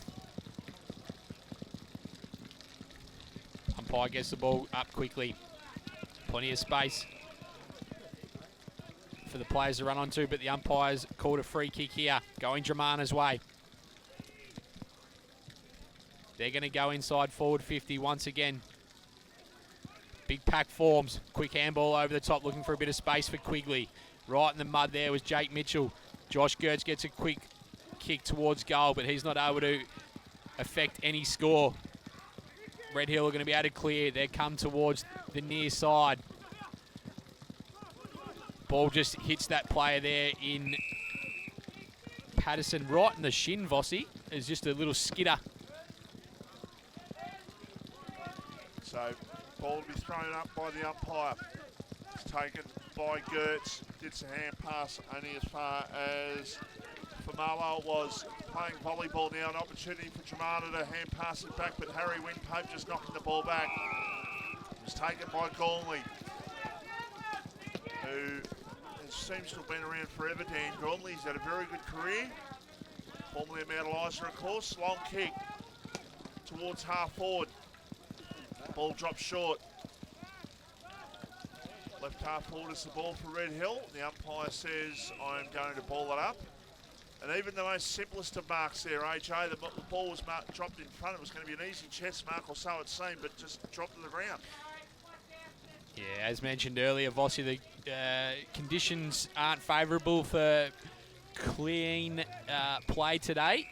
Umpire gets the ball up quickly. Plenty of space for the players to run onto, but the umpires called a free kick here, going Dromana's way. They're going to go inside forward 50 once again. Big pack forms. Quick handball over the top, looking for a bit of space for Quigley. Right in the mud there was Jake Mitchell. Josh Gertz gets a quick kick towards goal, but he's not able to affect any score. Red Hill are going to be able to clear. They come towards the near side. Ball just hits that player there in Patterson right in the shin, Vossi. It's just a little skidder. So, ball to be thrown up by the umpire. It's taken by Gertz. Gets a hand pass only as far as Famalo was playing volleyball now. An opportunity for Dromana to hand pass it back, but Harry Winpope just knocking the ball back. It was taken by Gormley, who seems to have been around forever, Dan Gormley. He's had a very good career. Formerly a Mount Eliza, of course. Long kick towards half forward. Ball drops short. Left half forward is the ball for Red Hill. The umpire says, I'm going to ball it up. And even the most simplest of marks there, AJ, the ball was dropped in front. It was going to be an easy chest mark, or so it seemed, but just dropped to the ground. Yeah, as mentioned earlier, Vossi, the conditions aren't favourable for clean play today.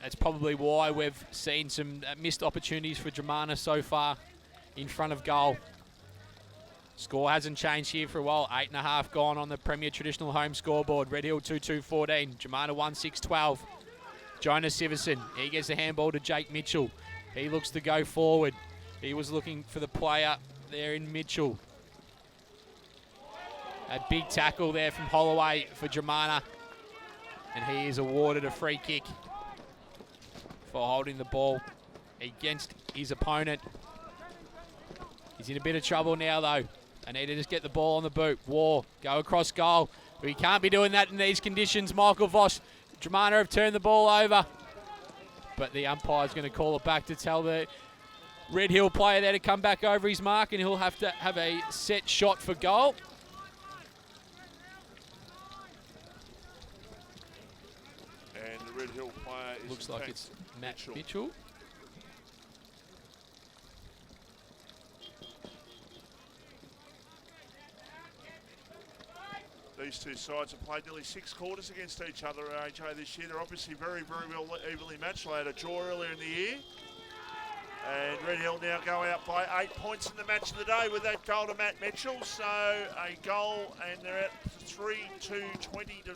That's probably why we've seen some missed opportunities for Dromana so far in front of goal. Score hasn't changed here for a while. 8.5 gone on the Premier Traditional Home scoreboard. Red Hill 2-2-14. Dromana 1-6-12. Jonas Siverson, he gets the handball to Jake Mitchell. He looks to go forward. He was looking for the player there in Mitchell. A big tackle there from Holloway for Dromana. And he is awarded a free kick for holding the ball against his opponent. He's in a bit of trouble now, though. They need to just get the ball on the boot. War, go across goal. We can't be doing that in these conditions. Michael Voss, Dromana have turned the ball over. But the umpire's going to call it back to tell the Red Hill player there to come back over his mark, and he'll have to have a set shot for goal. And the Red Hill player is looks like it's Matt Mitchell. These two sides have played nearly 6 quarters against each other, AJ, this year. They're obviously very, very well evenly matched. They had a draw earlier in the year. And Red Hill now go out by 8 points in the match of the day with that goal to Matt Mitchell. So a goal, and they're at 3-2-20 to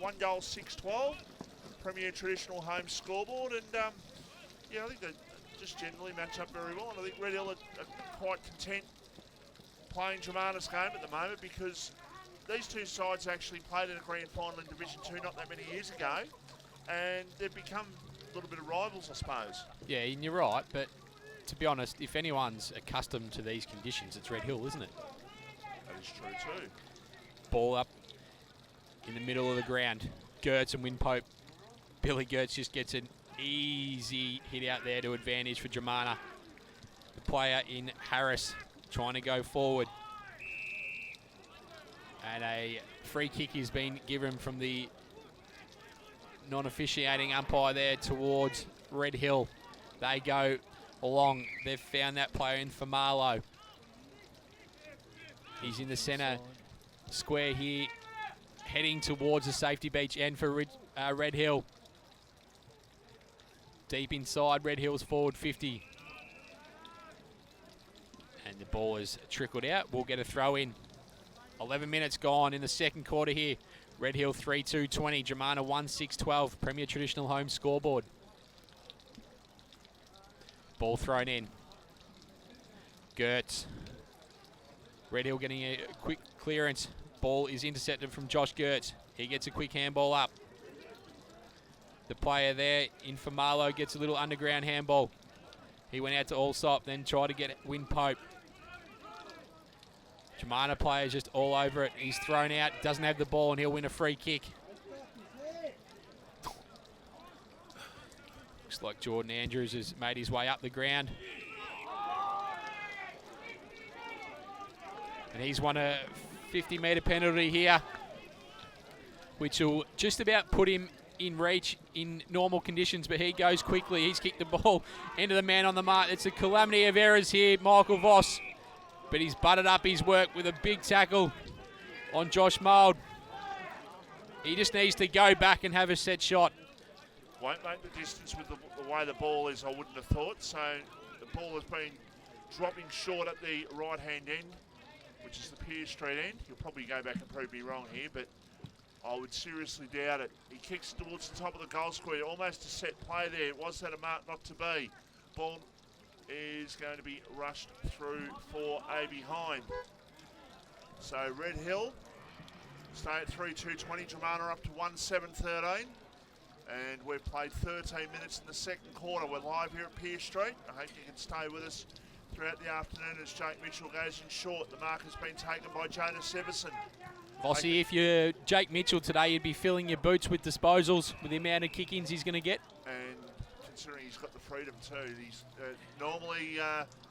1 goal, 6-12. Premier Traditional Home scoreboard. And yeah, I think they just generally match up very well. And I think Red Hill are quite content playing Dromana's game at the moment, because these two sides actually played in a grand final in Division 2 not that many years ago, and they've become a little bit of rivals, I suppose. Yeah, and you're right, but to be honest, if anyone's accustomed to these conditions, it's Red Hill, isn't it? That is true too. Ball up in the middle of the ground. Gertz and Winpope. Billy Gertz just gets an easy hit out there to advantage for Dromana. The player in Harris trying to go forward. And a free kick has been given from the non-officiating umpire there towards Red Hill. They go along. They've found that player in Famalo. He's in the centre square here, heading towards the safety beach end for Red Hill. Deep inside, Red Hill's forward 50. And the ball is trickled out. We'll get a throw in. 11 minutes gone in the second quarter here. Red Hill 3-2-20, Dromana 1-6-12, Premier Traditional Home scoreboard. Ball thrown in. Gertz. Red Hill getting a quick clearance. Ball is intercepted from Josh Gertz. He gets a quick handball up. The player there in Famalo gets a little underground handball. He went out to Allsop, then tried to get Winpope. Dromana player just all over it. He's thrown out, doesn't have the ball, and he'll win a free kick. Looks like Jordan Andrews has made his way up the ground. And he's won a 50-metre penalty here, which will just about put him in reach in normal conditions, but he goes quickly. He's kicked the ball into the man on the mark. It's a calamity of errors here, Michael Voss. But he's butted up his work with a big tackle on Josh Mould. He just needs to go back and have a set shot. Won't make the distance with the way the ball is, I wouldn't have thought. So the ball has been dropping short at the right-hand end which is the Pier Street end. You'll probably go back and prove me wrong here, but I would seriously doubt it. He kicks towards the top of the goal square, almost a set play there. Was that a mark not to be? Ball is going to be rushed through for a behind. So Red Hill stay at 3-2-20, Dromana up to 1-7-13. And we've played 13 minutes in the second quarter. We're live here at Pier Street. I hope you can stay with us throughout the afternoon as Jake Mitchell goes in short. The mark has been taken by Jonas Severson. Vossi, if you're Jake Mitchell today, you'd be filling your boots with disposals with the amount of kick-ins he's going to get. And considering he's got the freedom too, he's normally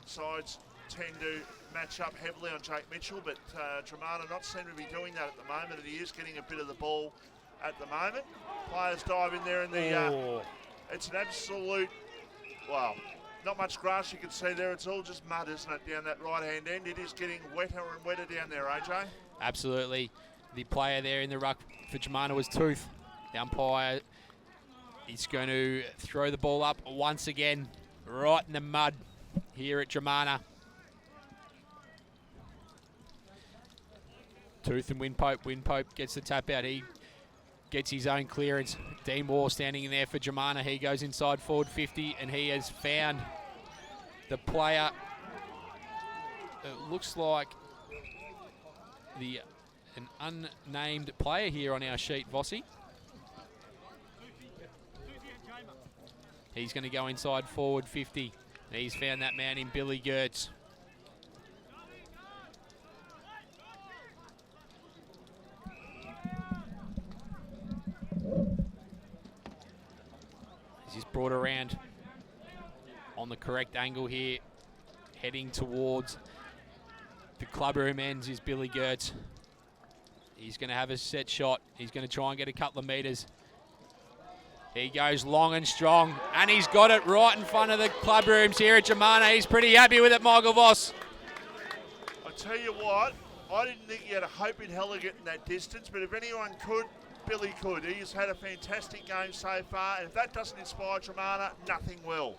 sides tend to match up heavily on Jake Mitchell, but Dromana not seem to be doing that at the moment, and he is getting a bit of the ball at the moment. Players dive in there, and it's an absolute, well, not much grass you can see there. It's all just mud, isn't it, down that right-hand end? It is getting wetter and wetter down there, AJ. Absolutely. The player there in the ruck for Dromana was Tooth. The umpire is going to throw the ball up once again, right in the mud here at Dromana. Tooth and Winpope. Winpope gets the tap out. He gets his own clearance. Dean Moore standing in there for Dromana. He goes inside forward 50, and he has found the player. It looks like an unnamed player here on our sheet, Vossi. He's going to go inside forward 50. And he's found that man in Billy Gertz. He's brought around on the correct angle here, heading towards the clubroom ends is Billy Gertz. He's going to have a set shot. He's going to try and get a couple of metres. He goes long and strong, and he's got it right in front of the clubrooms here at Dromana. He's pretty happy with it, Michael Voss. I tell you what, I didn't think he had a hope in hell of getting that distance, but if anyone could, Billy could. He's had a fantastic game so far, and if that doesn't inspire Dromana, nothing will.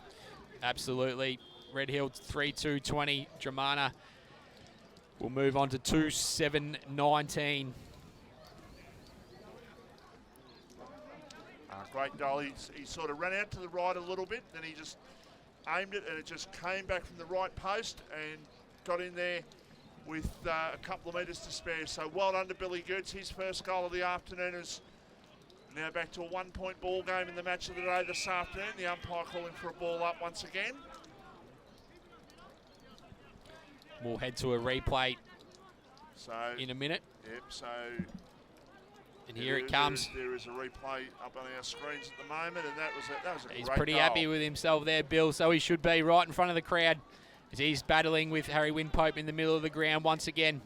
Absolutely. Red Hill 3-2-20. Dromana will move on to 2-7-19. Great goal. He sort of ran out to the right a little bit, then he just aimed it, and it just came back from the right post and got in there with a couple of metres to spare. So well done to Billy Gertz. His first goal of the afternoon is now back to a 1-point ball game in the match of the day this afternoon. The umpire calling for a ball up once again. We'll head to a replay so in a minute. Yep, so... And here it comes. There is a replay up on our screens at the moment, and that was a He's great pretty goal. happy with himself there, Bill, so he should be right in front of the crowd as he's battling with Harry Winpope in the middle of the ground once again.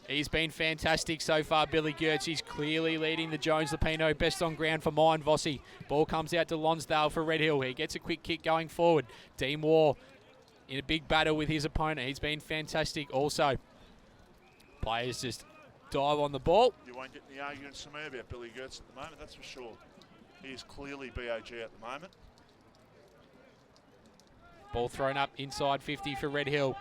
He's been fantastic so far, Billy Gertz. He's clearly leading the Jones-Lapino best on ground for mine, Vossi. Ball comes out to Lonsdale for Red Hill. He gets a quick kick going forward. Dean Moore in a big battle with his opponent. He's been fantastic also. Players just dive on the ball. You won't get any arguments from me about Billy Gertz at the moment, that's for sure. He is clearly BOG at the moment. Ball thrown up inside 50 for Red Hill.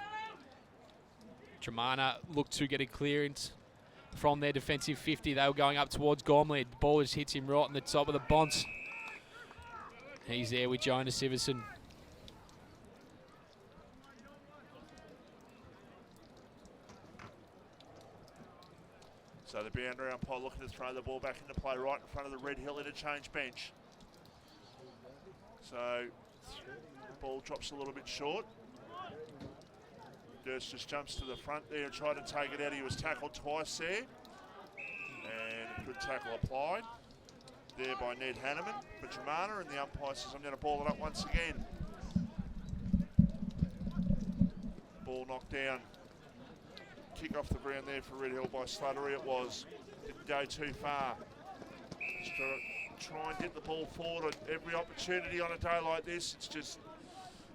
Dromana looked to get a clearance from their defensive 50. They were going up towards Gormley. The ball just hits him right on the top of the bonce. He's there with Jonas Siverson. So the boundary umpire looking to throw the ball back into play right in front of the Red Hill interchange bench. So the ball drops a little bit short. Gertz just jumps to the front there and tried to take it out. He was tackled twice there. And a good tackle applied there by Ned Hanneman for Dromana, and the umpire says, I'm going to ball it up once again. Ball knocked down. Kick off the ground there for Red Hill by Slattery it was. Didn't go too far. Just try and get the ball forward at every opportunity on a day like this. It's just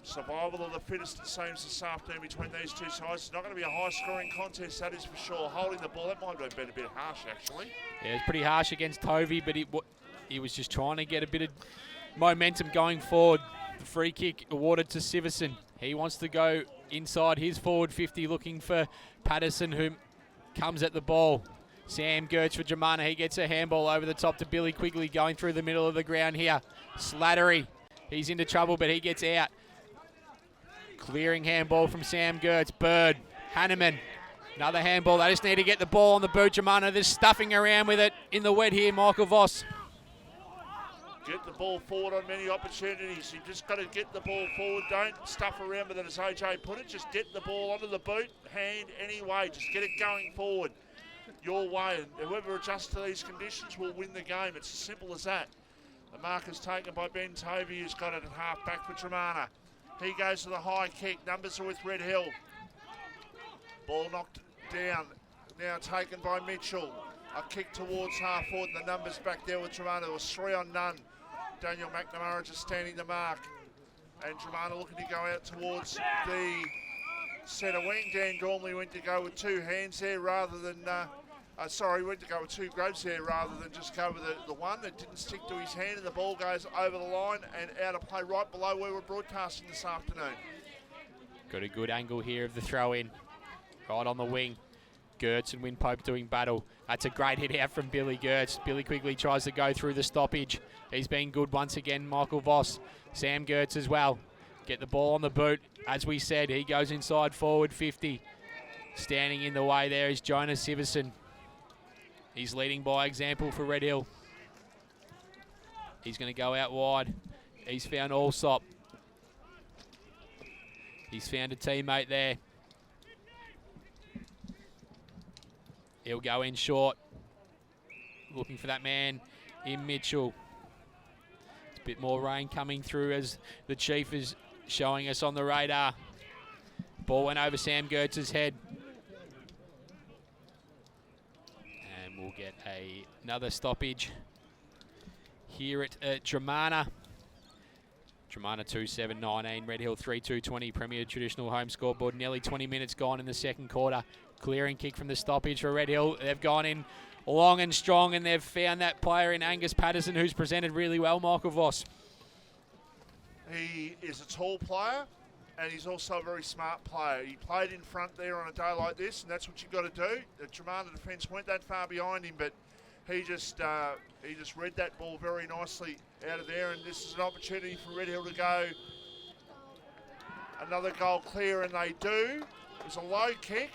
survival of the fittest, it seems, this afternoon between these two sides. It's not going to be a high-scoring contest, that is for sure. Holding the ball, that might have been a bit harsh, actually. Yeah, it's pretty harsh against Tovey, but he was just trying to get a bit of momentum going forward. The free kick awarded to Siverson. He wants to go inside his forward 50, looking for Patterson, who comes at the ball. Sam Gertz for Dromana. He gets a handball over the top to Billy Quigley, going through the middle of the ground here. Slattery, he's into trouble, but he gets out. Clearing handball from Sam Gertz. Bird, Hanneman, another handball. They just need to get the ball on the boot. Dromana, they're stuffing around with it in the wet here. Michael Voss. Get the ball forward on many opportunities. You've just got to get the ball forward. Don't stuff around with it, as AJ put it. Just get the ball onto the boot, hand, any way. Just get it going forward your way. And whoever adjusts to these conditions will win the game. It's as simple as that. The mark is taken by Ben Tovey, who's got it at half back for Dromana. He goes to the high kick. Numbers are with Red Hill. Ball knocked down. Now taken by Mitchell. A kick towards half forward, and the numbers back there with Dromana. There was 3 on none. Daniel McNamara just standing the mark. And Dromana looking to go out towards the centre wing. Dan Gormley went to go with 2 hands there rather than... went to go with 2 grabs there rather than just go with the one. It didn't stick to his hand, and the ball goes over the line and out of play right below where we're broadcasting this afternoon. Got a good angle here of the throw in. Right on the wing. Gertz and Winpope doing battle. That's a great hit out from Billy Gertz. Billy Quigley tries to go through the stoppage. He's been good once again, Michael Voss. Sam Gertz as well. Get the ball on the boot. As we said, he goes inside forward 50. Standing in the way there is Jonas Siverson. He's leading by example for Red Hill. He's going to go out wide. He's found Allsop. He's found a teammate there. He'll go in short. Looking for that man in Mitchell. It's a bit more rain coming through as the Chief is showing us on the radar. Ball went over Sam Gertz's head. And we'll get another stoppage here at Dromana. Dromana 2-7-19, Red Hill 3-2-20, Premier Traditional Home Scoreboard. Nearly 20 minutes gone in the second quarter. Clearing kick from the stoppage for Red Hill. They've gone in long and strong, and they've found that player in Angus Patterson, who's presented really well, Michael Voss. He is a tall player, and he's also a very smart player. He played in front there on a day like this, and that's what you've got to do. The Dromana defence went that far behind him, but he just read that ball very nicely out of there, and this is an opportunity for Red Hill to go another goal clear, and they do. It was a low kick.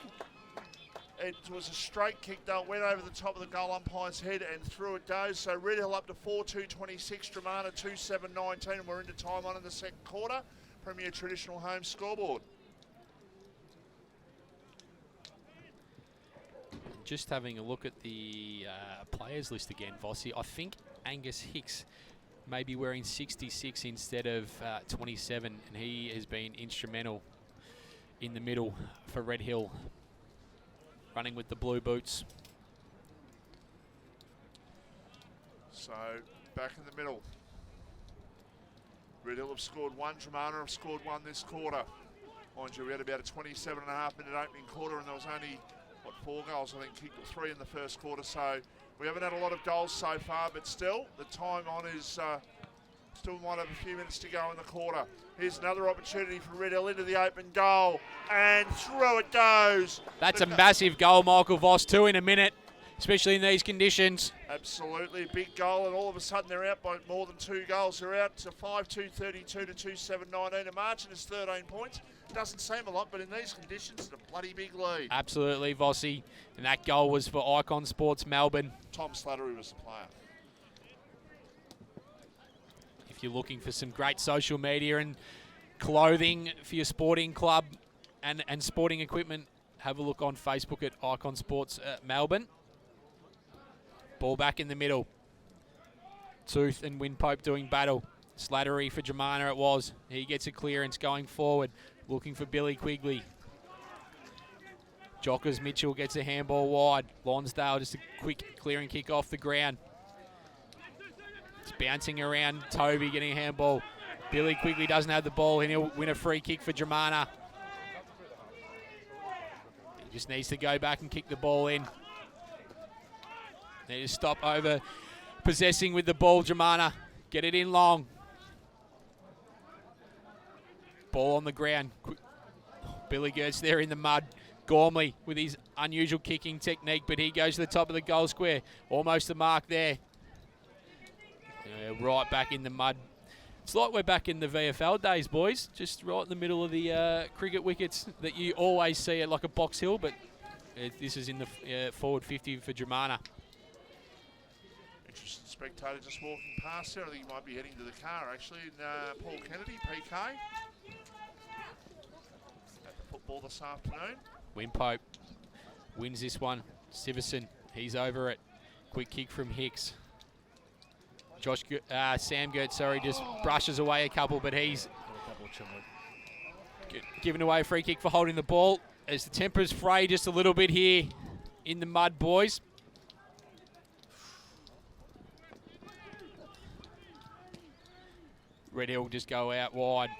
It was a straight kick though. It went over the top of the goal umpire's head and through it goes. So Red Hill up to 4-2-26, Dromana 2-7-19, and we're into time on in the second quarter. Premier Traditional Home Scoreboard. Just having a look at the players list again, Vossi. I think Angus Hicks may be wearing 66 instead of 27, and he has been instrumental in the middle for Red Hill, running with the blue boots. So back in the middle. Red Hill have scored 1, Dromana have scored 1 this quarter. Mind you, we had about a 27.5-minute opening quarter, and there was only, 4 goals, I think, kicked 3 in the first quarter. So we haven't had a lot of goals so far, but still, the time on is still might have a few minutes to go in the quarter. Here's another opportunity for Red Hill into the open goal, and through it goes. That's a massive goal, Michael Voss, 2 in a minute, especially in these conditions. Absolutely, a big goal, and all of a sudden they're out by more than 2 goals. They're out to 5-2-32 to 2-7-19. The margin is 13 points. Doesn't seem a lot, but in these conditions, it's a bloody big lead. Absolutely, Vossi. And that goal was for Icon Sports Melbourne. Tom Slattery was the player. If you're looking for some great social media and clothing for your sporting club and sporting equipment, have a look on Facebook at Icon Sports Melbourne. Ball back in the middle. Tooth and Winpope doing battle. Slattery for Dromana it was. He gets a clearance going forward. Looking for Billy Quigley. Jockers Mitchell gets a handball wide. Lonsdale just a quick clearing kick off the ground. It's bouncing around. Tovey getting a handball. Billy Quigley doesn't have the ball and he'll win a free kick for Dromana. He just needs to go back and kick the ball in. Need to stop over possessing with the ball, Dromana. Get it in long. Ball on the ground. Billy Gertz there in the mud. Gormley with his unusual kicking technique, but he goes to the top of the goal square. Almost the mark there. Right back in the mud. It's like we're back in the VFL days, boys. Just right in the middle of the cricket wickets that you always see at like a Box Hill, but this is in the forward 50 for Dromana. Interesting spectator just walking past there. I think he might be heading to the car, actually. And, Paul Kennedy, PK. At the football this afternoon. Wimpope wins this one. Siverson, he's over it. Quick kick from Hicks. Sam Gertz, sorry, just brushes away a couple, but he's giving away a free kick for holding the ball. As the tempers fray just a little bit here in the mud, boys. Red Hill just go out wide.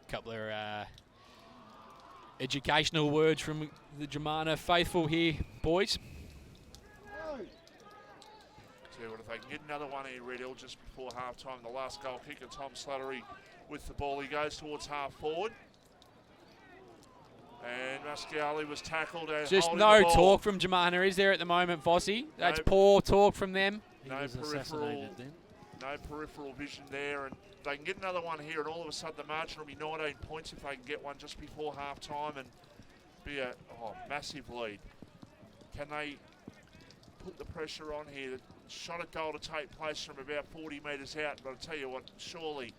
Couple of educational words from the Dromana faithful here, boys. See what if they can get another one here, Red Hill, just before half-time. The last goal kicker, Tom Slattery, with the ball. He goes towards half-forward. And Muscali was tackled. Just no talk from Dromana, is there, at the moment, Vossi? That's poor talk from them. No peripheral vision there, and they can get another one here, and all of a sudden the margin will be 19 points if they can get one just before half-time and be a massive lead. Can they put the pressure on here? The shot at goal to take place from about 40 metres out, but I'll tell you what, surely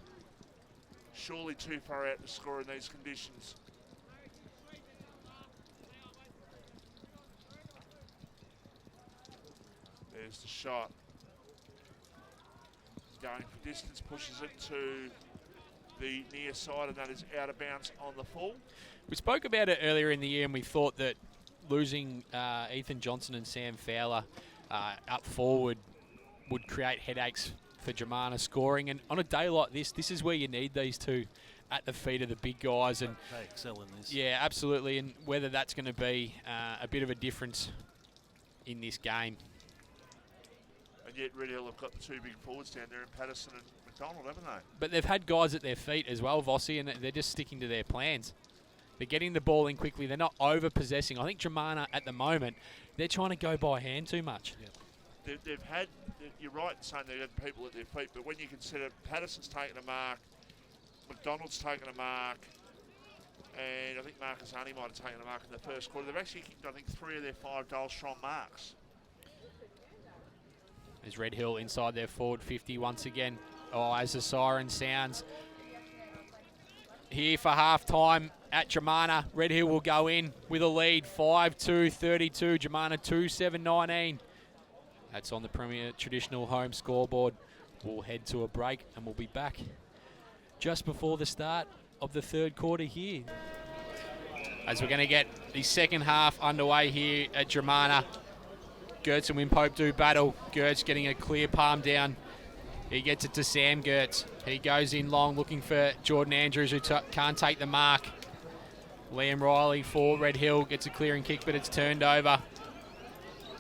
too far out to score in these conditions. There's the shot. Going for distance, pushes it to the near side, and that is out of bounds on the full. We spoke about it earlier in the year, and we thought that losing Ethan Johnson and Sam Fowler up forward would create headaches for Dromana scoring. And on a day like this, this is where you need these two at the feet of the big guys. And they excel in this. Yeah, absolutely. And whether that's going to be a bit of a difference in this game. And yet Red Hill have got the two big forwards down there in Patterson and McDonald, haven't they? But they've had guys at their feet as well, Vossi, and they're just sticking to their plans. They're getting the ball in quickly. They're not over-possessing. I think Dromana, at the moment, they're trying to go by hand too much. Yeah. They've had, you're right in saying they've had people at their feet, but when you consider Patterson's taken a mark, McDonald's taken a mark, and I think Marcus Arney might have taken a mark in the first quarter. They've actually kicked, I think, 3 of their 5 goals from marks. There's Red Hill inside their forward 50 once again. Oh, as the siren sounds. Here for half-time at Dromana. Red Hill will go in with a lead, 5-2-32. Dromana 2-7-19. That's on the Premier Traditional Home scoreboard. We'll head to a break and we'll be back just before the start of the third quarter here. As we're going to get the second half underway here at Dromana. Gertz and Wimpope do battle. Gertz getting a clear palm down. He gets it to Sam Gertz. He goes in long looking for Jordan Andrews, who can't take the mark. Liam Riley for Red Hill gets a clearing kick, but it's turned over.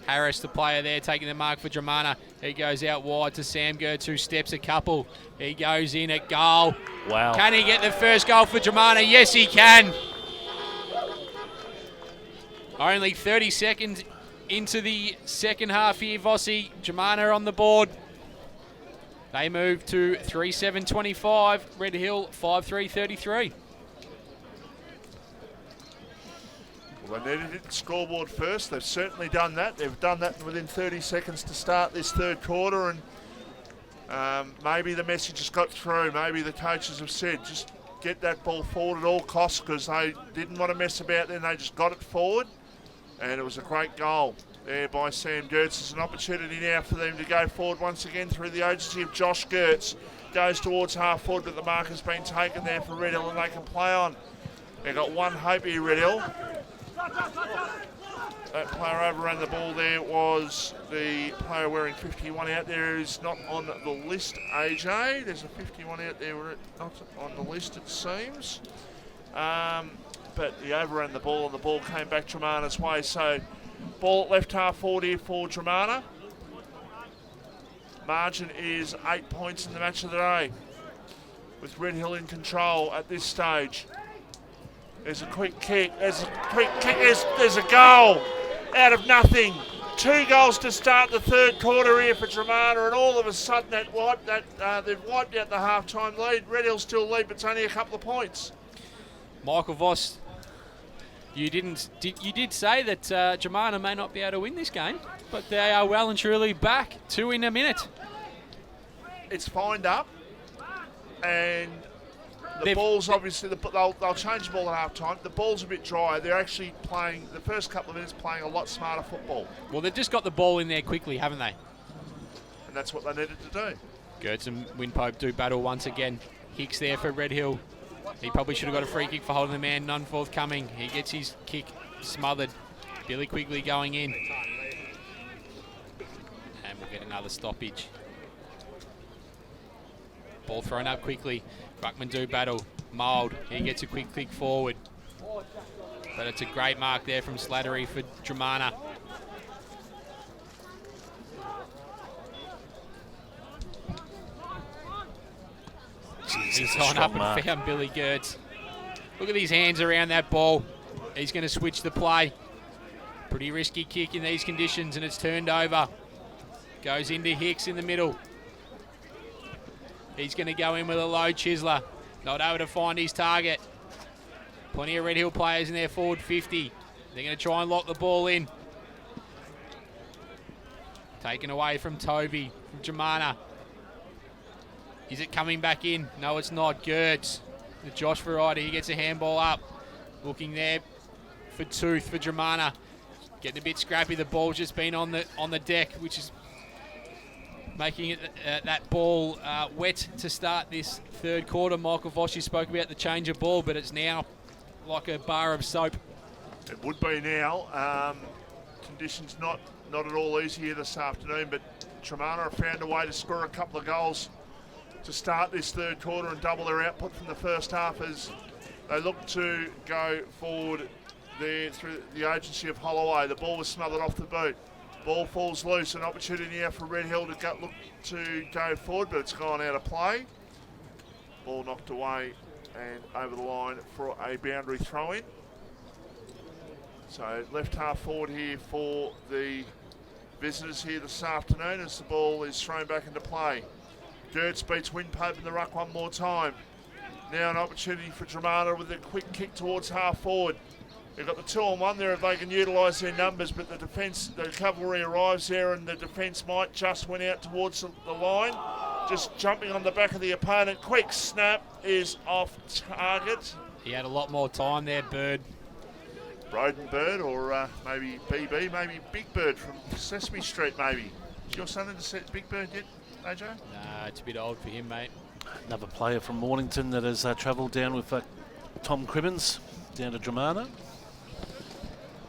Harris, the player there, taking the mark for Dromana. He goes out wide to Sam Gertz, who steps a couple. He goes in at goal. Wow. Can he get the first goal for Dromana? Yes, he can. Only 30 seconds into the second half here, Vossi. Dromana on the board. They move to 3-7-25. Red Hill 5-3-33. Well, they needed to hit the scoreboard first. They've certainly done that. They've done that within 30 seconds to start this third quarter, and maybe the message has got through. Maybe the coaches have said, just get that ball forward at all costs, because they didn't want to mess about then. They just got it forward, and it was a great goal there by Sam Gertz. It's an opportunity now for them to go forward once again through the agency of Josh Gertz. Goes towards half forward, but the mark has been taken there for Red Hill, and they can play on. They've got one hope here, Red Hill. That player overran the ball there was the player wearing 51 out there who's not on the list, AJ. There's a 51 out there not on the list, it seems. But he overran the ball, and the ball came back Dromana's way. So ball at left half forward here for Dromana. Margin is 8 points in the match of the day. with Red Hill in control at this stage. There's a quick kick. There's a goal out of nothing. 2 goals to start the third quarter here for Dromana, and all of a sudden they've wiped out the half-time lead. Red Hill still lead, but it's only a couple of points. Michael Voss, you did say that Dromana may not be able to win this game, but they are well and truly back. 2 in a minute. It's fined up, and the ball's obviously, they'll change the ball at half time. The ball's a bit drier. They're actually playing, the first couple of minutes, playing a lot smarter football. Well, they've just got the ball in there quickly, haven't they? And that's what they needed to do. Gertz and Winpope do battle once again. Hicks there for Red Hill. He probably should have got a free kick for holding the man, none forthcoming. He gets his kick smothered. Billy Quigley going in. And we'll get another stoppage. Ball thrown up quickly. Ruckman do battle. Mould. He gets a quick click forward. But it's a great mark there from Slattery for Dromana. He's gone up and found Billy Gertz. Look at his hands around that ball. He's going to switch the play. Pretty risky kick in these conditions, and it's turned over. Goes into Hicks in the middle. He's going to go in with a low chiseler. Not able to find his target. Plenty of Red Hill players in their forward 50. They're going to try and lock the ball in. Taken away from Toby, from Dromana. Is it coming back in? No, it's not. Gertz, the Josh variety, he gets a handball up. Looking there for Tooth for Dromana. Getting a bit scrappy. The ball's just been on the deck, which is making it that ball wet to start this third quarter. Michael Voss spoke about the change of ball, but it's now like a bar of soap. It would be now. Conditions not at all easy here this afternoon, but Dromana have found a way to score a couple of goals to start this third quarter and double their output from the first half as they look to go forward there through the agency of Holloway. The ball was smothered off the boot. Ball falls loose, an opportunity now for Red Hill to look to go forward, but it's gone out of play. Ball knocked away and over the line for a boundary throw-in. So left half forward here for the visitors here this afternoon as the ball is thrown back into play. Gertz beats Winpope in the ruck one more time. Now an opportunity for Dromana with a quick kick towards half forward. They've got the 2-on-1 there if they can utilise their numbers, but the defence, the cavalry arrives there and the defence might just went out towards the line. Just jumping on the back of the opponent. Quick snap is off target. He had a lot more time there, Bird. Broden Bird or maybe BB, maybe Big Bird from Sesame Street maybe. Is your son into Big Bird yet, AJ? Nah, it's a bit old for him, mate. Another player from Mornington that has travelled down with Tom Cribbins down to Dromana.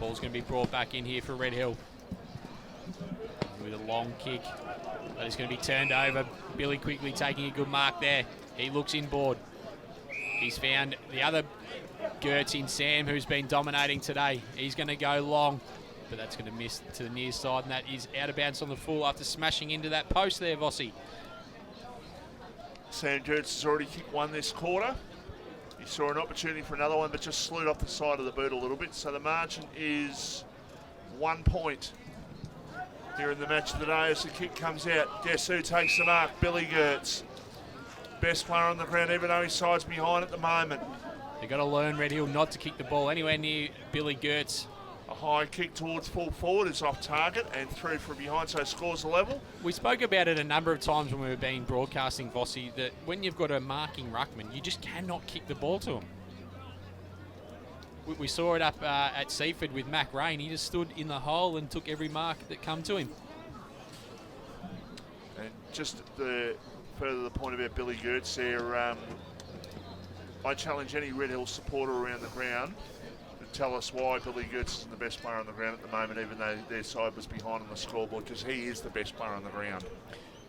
Ball's going to be brought back in here for Red Hill. With a long kick. But it's going to be turned over. Billy quickly taking a good mark there. He looks inboard. He's found the other Gertz in Sam, who's been dominating today. He's going to go long, but that's going to miss to the near side, and that is out of bounds on the full after smashing into that post there, Vossi. Sam Gertz has already kicked one this quarter. He saw an opportunity for another one, but just slewed off the side of the boot a little bit. So the margin is 1 point here in the match of the day as the kick comes out. Guess who takes the mark? Billy Gertz. Best player on the ground, even though his side's behind at the moment. They've got to learn, Red Hill, not to kick the ball anywhere near Billy Gertz. A high kick towards full forward is off target and through from behind, so scores a level. We spoke about it a number of times when we were being broadcasting, Vossi, that when you've got a marking ruckman, you just cannot kick the ball to him. We saw it up at Seaford with Mac Rain. He just stood in the hole and took every mark that come to him. And just further the point about Billy Gertz there, I challenge any Red Hill supporter around the ground to tell us why Billy Gertz is the best player on the ground at the moment, even though their side was behind on the scoreboard, because he is the best player on the ground.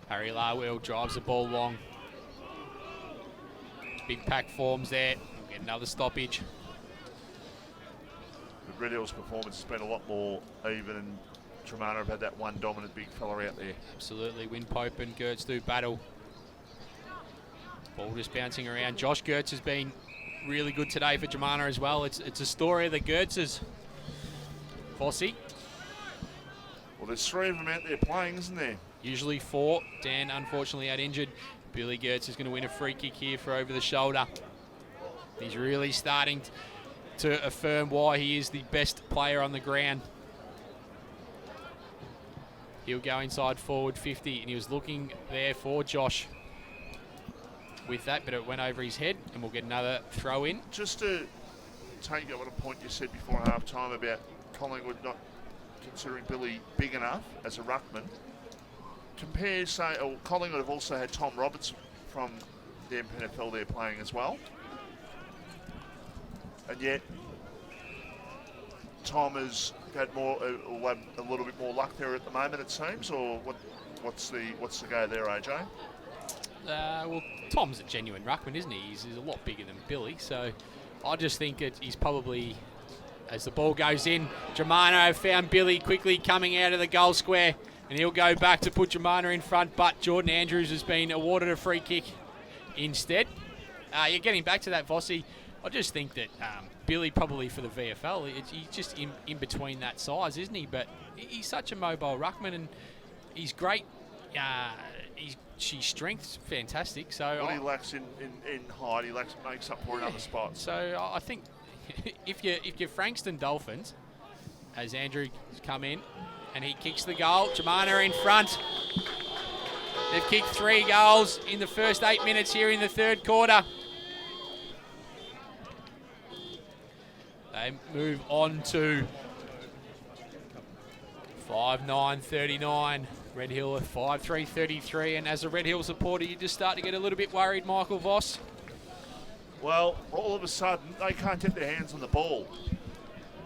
Harry Larwell drives the ball long. Big pack forms there. We'll get another stoppage. But Red Hill's performance has been a lot more even, and Dromana have had that one dominant big fella out there. Absolutely. Winpope and Gertz do battle. Ball just bouncing around. Josh Gertz has been really good today for Dromana as well. It's a story of the Gertzes. Fossey. Well, there's 3 of them out there playing, isn't there? Usually 4. Dan unfortunately out injured. Billy Gertz is going to win a free kick here for over the shoulder. He's really starting to affirm why he is the best player on the ground. He'll go inside forward 50, and he was looking there for Josh with that, but it went over his head, and we'll get another throw in. Just to take up on a point you said before half time about Collingwood not considering Billy big enough as a ruckman. Compare, say, Collingwood have also had Tom Roberts from the MPNFL there playing as well. And yet, Tom has had a little bit more luck there at the moment, it seems. Or what's the go there, AJ? Well, Tom's a genuine ruckman, isn't he? He's a lot bigger than Billy, so I just think he's probably, as the ball goes in, Dromana have found Billy quickly coming out of the goal square, and he'll go back to put Dromana in front, but Jordan Andrews has been awarded a free kick instead. You're getting back to that, Vossi. I just think that Billy probably for the VFL, he's just in between that size, isn't he? But he's such a mobile ruckman, and he's great. His strength's fantastic. So what he lacks in height, makes up for in other spots. So I think if you're Frankston Dolphins, as Andrew has come in and he kicks the goal, Dromana in front. They've kicked 3 goals in the first 8 minutes here in the third quarter. They move on to 5-9-39. Red Hill at 5-3-33. And as a Red Hill supporter, you just start to get a little bit worried, Michael Voss. Well, all of a sudden, they can't get their hands on the ball.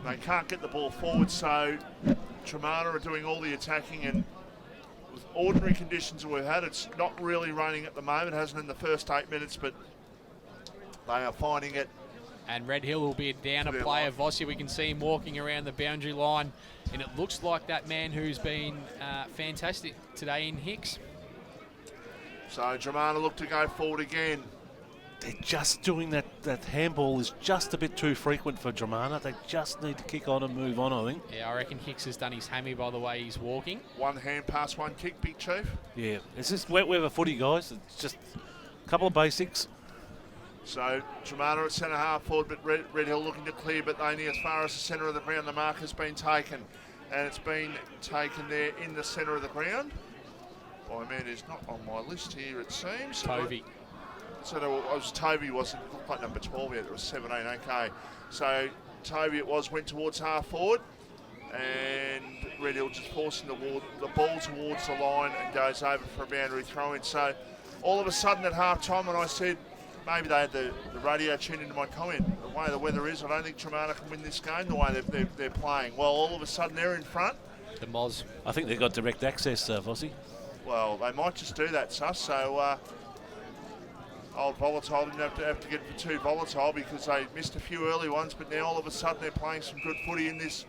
They can't get the ball forward, so Dromana are doing all the attacking, and with ordinary conditions that we've had, it's not really raining at the moment. It hasn't in the first 8 minutes, but they are finding it. And Red Hill will be down a player. Vossi, we can see him walking around the boundary line, and it looks like that man who's been fantastic today in Hicks. So Dromana look to go forward again. They're just doing that handball is just a bit too frequent for Dromana. They just need to kick on and move on, I think. Yeah, I reckon Hicks has done his hammy by the way he's walking. 1 hand pass, 1 kick, Big Chief. Yeah, it's just wet weather footy, guys. It's just a couple of basics. So Dromana at centre half forward, but Red Hill looking to clear, but only as far as the centre of the ground. The mark has been taken, and it's been taken there in the centre of the ground by a man who's not on my list here, it seems. Tovey. So Tovey wasn't, looked like number 12 yet, it was 17, okay. So Tovey it was, went towards half forward, and Red Hill just forcing the ball towards the line and goes over for a boundary throw-in. So all of a sudden at half time, when I said, maybe they had the radio tuned into my comment. The way the weather is, I don't think Dromana can win this game the way they're playing. Well, all of a sudden they're in front. The Moz. I think they've got direct access, Vossi. Well, they might just do that, Sus. So old Volatile didn't have to get for 2 Volatile because they missed a few early ones, but now all of a sudden they're playing some good footy in this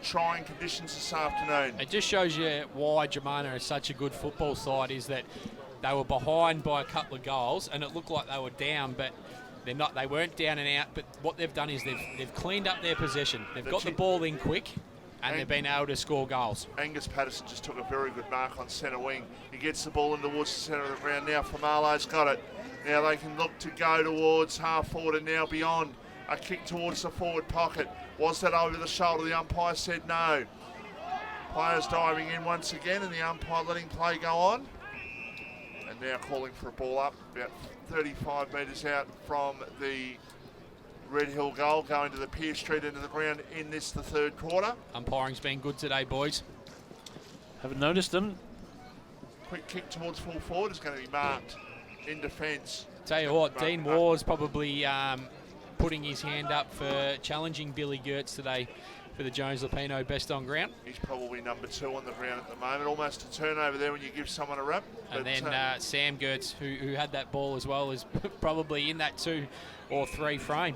trying conditions this afternoon. It just shows you why Dromana is such a good football side, is that they were behind by a couple of goals, and it looked like they were down, but they're not. They weren't down and out. But what they've done is they've cleaned up their possession. They've got the ball in quick, and they've been able to score goals. Angus Patterson just took a very good mark on centre wing. He gets the ball in towards the centre of the ground. Now Famalo's got it. Now they can look to go towards half forward and now beyond. A kick towards the forward pocket. Was that over the shoulder? The umpire said no. Players diving in once again, and the umpire letting play go on. And now calling for a ball up about 35 metres out from the Red Hill goal, going to the Pierce Street into the ground in the third quarter. Umpiring's been good today, boys. Haven't noticed them. Quick kick towards full forward is going to be marked in defence. Tell you what, Dean Waugh's probably putting his hand up for challenging Billy Gertz today for the Jones Lapino best on ground. He's probably number 2 on the ground at the moment. Almost a turnover there when you give someone a rap. And then Sam Gertz, who had that ball as well, is probably in that 2 or 3 frame.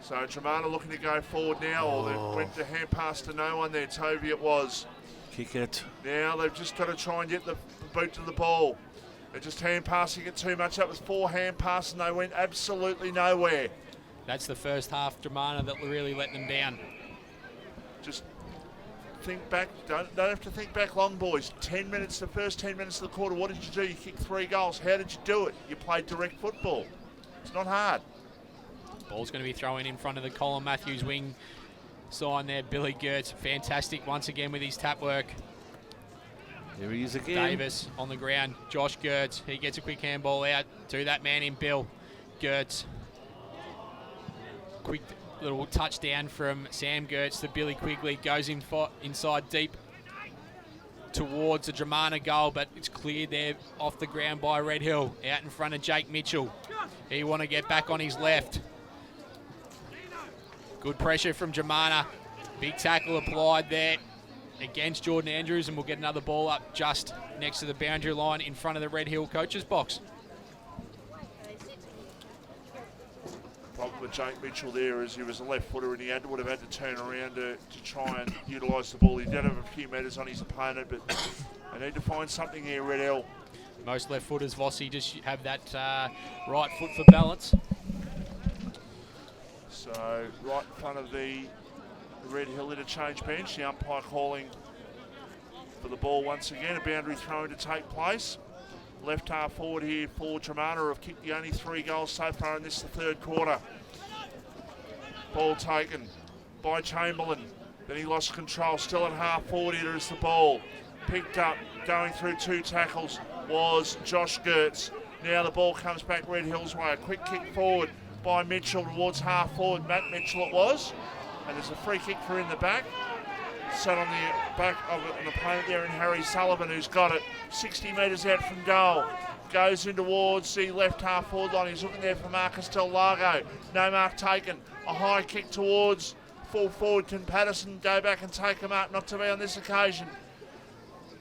So Dromana looking to go forward now, or they went to hand pass to no one there. Tovey it was. Kick it. Now they've just got to try and get the boot to the ball. They're just hand passing it too much. That was 4 hand passes and they went absolutely nowhere. That's the first half, Dromana, that really let them down. Just think back. Don't have to think back long, boys. 10 minutes, the first 10 minutes of the quarter. What did you do? You kicked 3 goals. How did you do it? You played direct football. It's not hard. Ball's going to be thrown in front of the Colin Matthews wing sign there. Billy Gertz, fantastic once again with his tap work. Here he is again. Davis on the ground. Josh Gertz, he gets a quick handball out to that man in Bill. Gertz. Quick little touchdown from Sam Gertz to Billy Quigley. Goes inside deep towards the Dromana goal, but it's cleared there off the ground by Red Hill. Out in front of Jake Mitchell. He want to get back on his left. Good pressure from Dromana. Big tackle applied there against Jordan Andrews, and we'll get another ball up just next to the boundary line in front of the Red Hill coach's box. Problem with Jake Mitchell there is he was a left footer and he would have had to turn around to try and utilise the ball. He did have a few metres on his opponent, but they need to find something here, Red Hill. Most left footers, Vossi, just have that right foot for balance. So right in front of the Red Hill interchange bench, the umpire calling for the ball once again. A boundary throw to take place. Left half forward here for Dromana, have kicked the only 3 goals so far in this, the third quarter. Ball taken by Chamberlain. Then he lost control. Still at half forward here is the ball. Picked up, going through 2 tackles, was Josh Gertz. Now the ball comes back Red Hill's way. A quick kick forward by Mitchell towards half forward. Matt Mitchell it was. And there's a free kick for in the back. Sat on the back of an opponent there in Harry Sullivan, who's got it 60 metres out from goal. Goes in towards the left half forward line. He's looking there for Marcus Del Lago. No mark taken. A high kick towards full forward. Can Patterson go back and take a mark? Not to be on this occasion.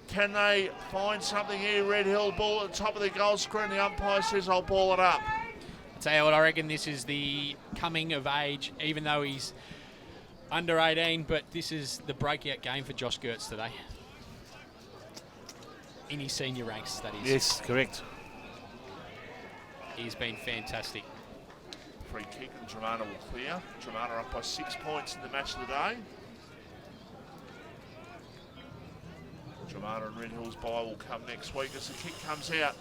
Can they find something here? Red Hill ball at the top of the goal screen. The umpire says, I'll ball it up. I'll tell you what, I reckon this is the coming of age, even though he's under 18, but this is the breakout game for Josh Gertz today. In his senior ranks, that is. Yes, correct. He's been fantastic. Free kick and Dromana will clear. Dromana up by 6 points in the match of the day. Dromana and Red Hills bye will come next week as the kick comes out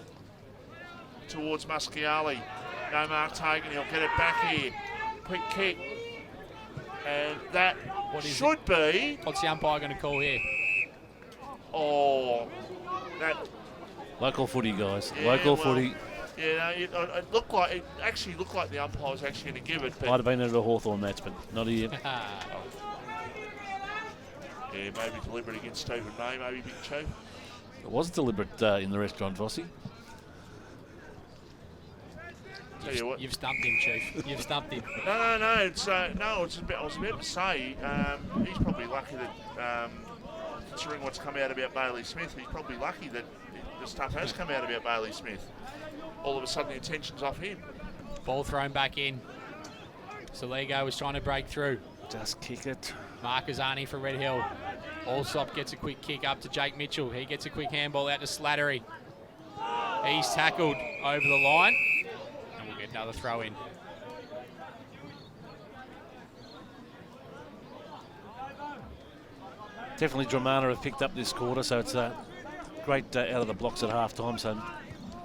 towards Musciali. No mark taken, he'll get it back here. Quick kick. And that should be... What's the umpire going to call here? Oh, that... Local footy, guys. Yeah, Local well, footy. Yeah, it actually looked like the umpire was actually going to give it. But Might have been at a Hawthorn match, but not here. yeah, maybe deliberate against Stephen May, maybe Big Chief. It was deliberate in the restaurant, Vossi. Tell you what. You've stumped him, Chief. You've stumped him. No. It's I was about to say he's probably lucky that, considering what's come out about Bailey Smith, he's probably lucky that the stuff has come out about Bailey Smith. All of a sudden, the attention's off him. Ball thrown back in. Saligo was trying to break through. Just kick it. Marcazani for Red Hill. Allsop gets a quick kick up to Jake Mitchell. He gets a quick handball out to Slattery. He's tackled over the line. And we'll get another throw in. Definitely Dromana have picked up this quarter, so it's great out of the blocks at half time. So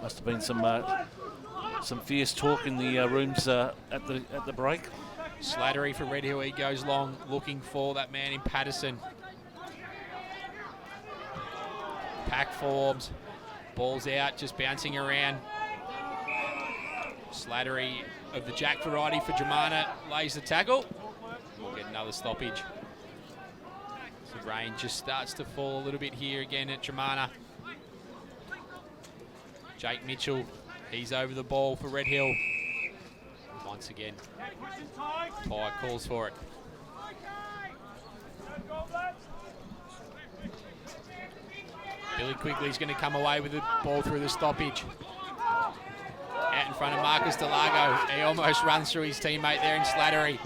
must have been some fierce talk in the rooms at the break. Slattery for Red Hill. He goes long, looking for that man in Patterson. Pack forms. Ball's out, just bouncing around. Slattery of the Jack variety for Dromana lays the tackle. We'll get another stoppage. The rain just starts to fall a little bit here again at Dromana. Jake Mitchell, he's over the ball for Red Hill. Once again, Ty calls for it. Billy Quigley's going to come away with the ball through the stoppage. Out in front of Marcus Delago. He almost runs through his teammate there in Slattery.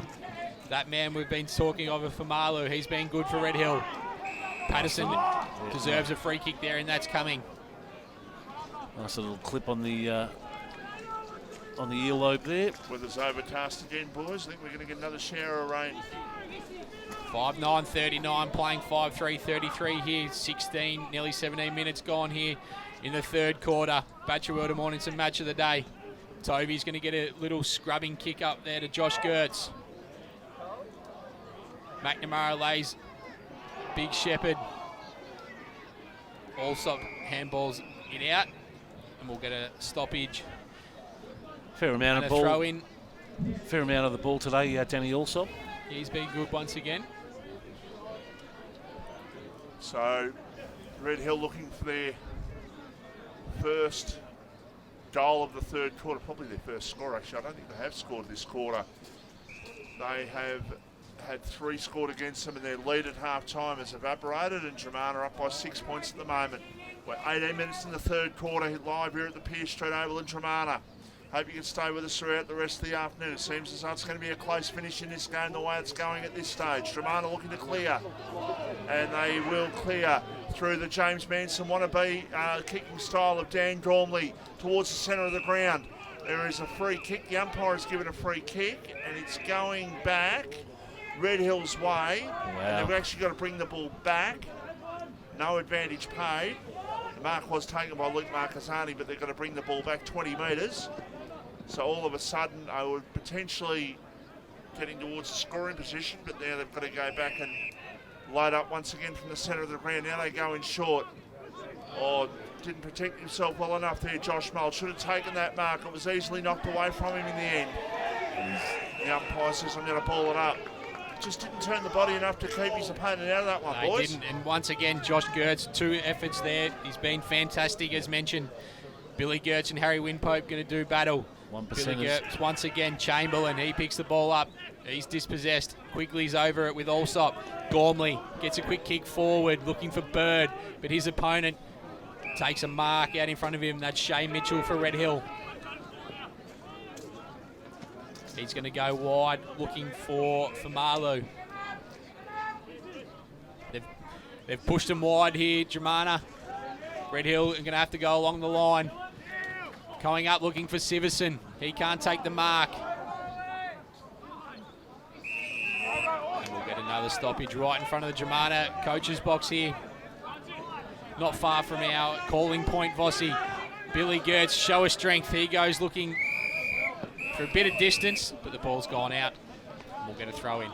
That man we've been talking of for Marlu. He's been good for Red Hill. Patterson deserves a free kick there, and that's coming. Nice little clip on the earlobe there. Weather's overcast again, boys. I think we're going to get another shower of rain. 5-9-39, playing 5-3-33 here. 16, nearly 17 minutes gone here in the third quarter. Bachelor World of Mornington match of the day. Toby's going to get a little scrubbing kick up there to Josh Gertz. McNamara lays Big Shepherd. Also handballs it out, and we'll get a stoppage. Fair amount and of a ball. throw in. Fair amount of the ball today, Danny Alsop. He's been good once again. So, Red Hill looking for their first goal of the third quarter, probably their first score actually. I don't think they have scored this quarter. They have had 3 scored against them, and their lead at half-time has evaporated, and Dromana up by 6 points at the moment. We're 18 minutes in the third quarter, live here at the Pierce Street Oval in Dromana. Hope you can stay with us throughout the rest of the afternoon. It seems as though it's going to be a close finish in this game the way it's going at this stage. Dromana looking to clear, and they will clear through the James Manson wannabe kicking style of Dan Gormley towards the centre of the ground. There is a free kick. The umpire has given a free kick, and it's going back Red Hill's way. Wow. And they've actually got to bring the ball back. No advantage paid. The mark was taken by Luke Marcassani, but they've got to bring the ball back 20 metres. So all of a sudden, I would potentially getting towards the scoring position, but now they've got to go back and load up once again from the centre of the ground. Now they go in short. Oh, didn't protect himself well enough there, Josh Mull. Should have taken that mark. It was easily knocked away from him in the end. The umpire says, I'm going to ball it up. Just didn't turn the body enough to keep his opponent out of that one, boys. He didn't. And once again, Josh Gertz, 2 efforts there. He's been fantastic, as mentioned. Billy Gertz and Harry Winpope going to do battle. Billy Gertz once again, Chamberlain, he picks the ball up. He's dispossessed. Quigley's over it with Alsop. Gormley gets a quick kick forward, looking for Bird, but his opponent takes a mark out in front of him. That's Shane Mitchell for Red Hill. He's going to go wide, looking for Marlow. They've pushed him wide here, Dromana. Red Hill are going to have to go along the line. Going up, looking for Siverson. He can't take the mark. And we'll get another stoppage right in front of the Dromana coach's box here. Not far from our calling point, Vossi. Billy Gertz, show of strength. He goes looking for a bit of distance, but the ball's gone out. We'll get a throw in.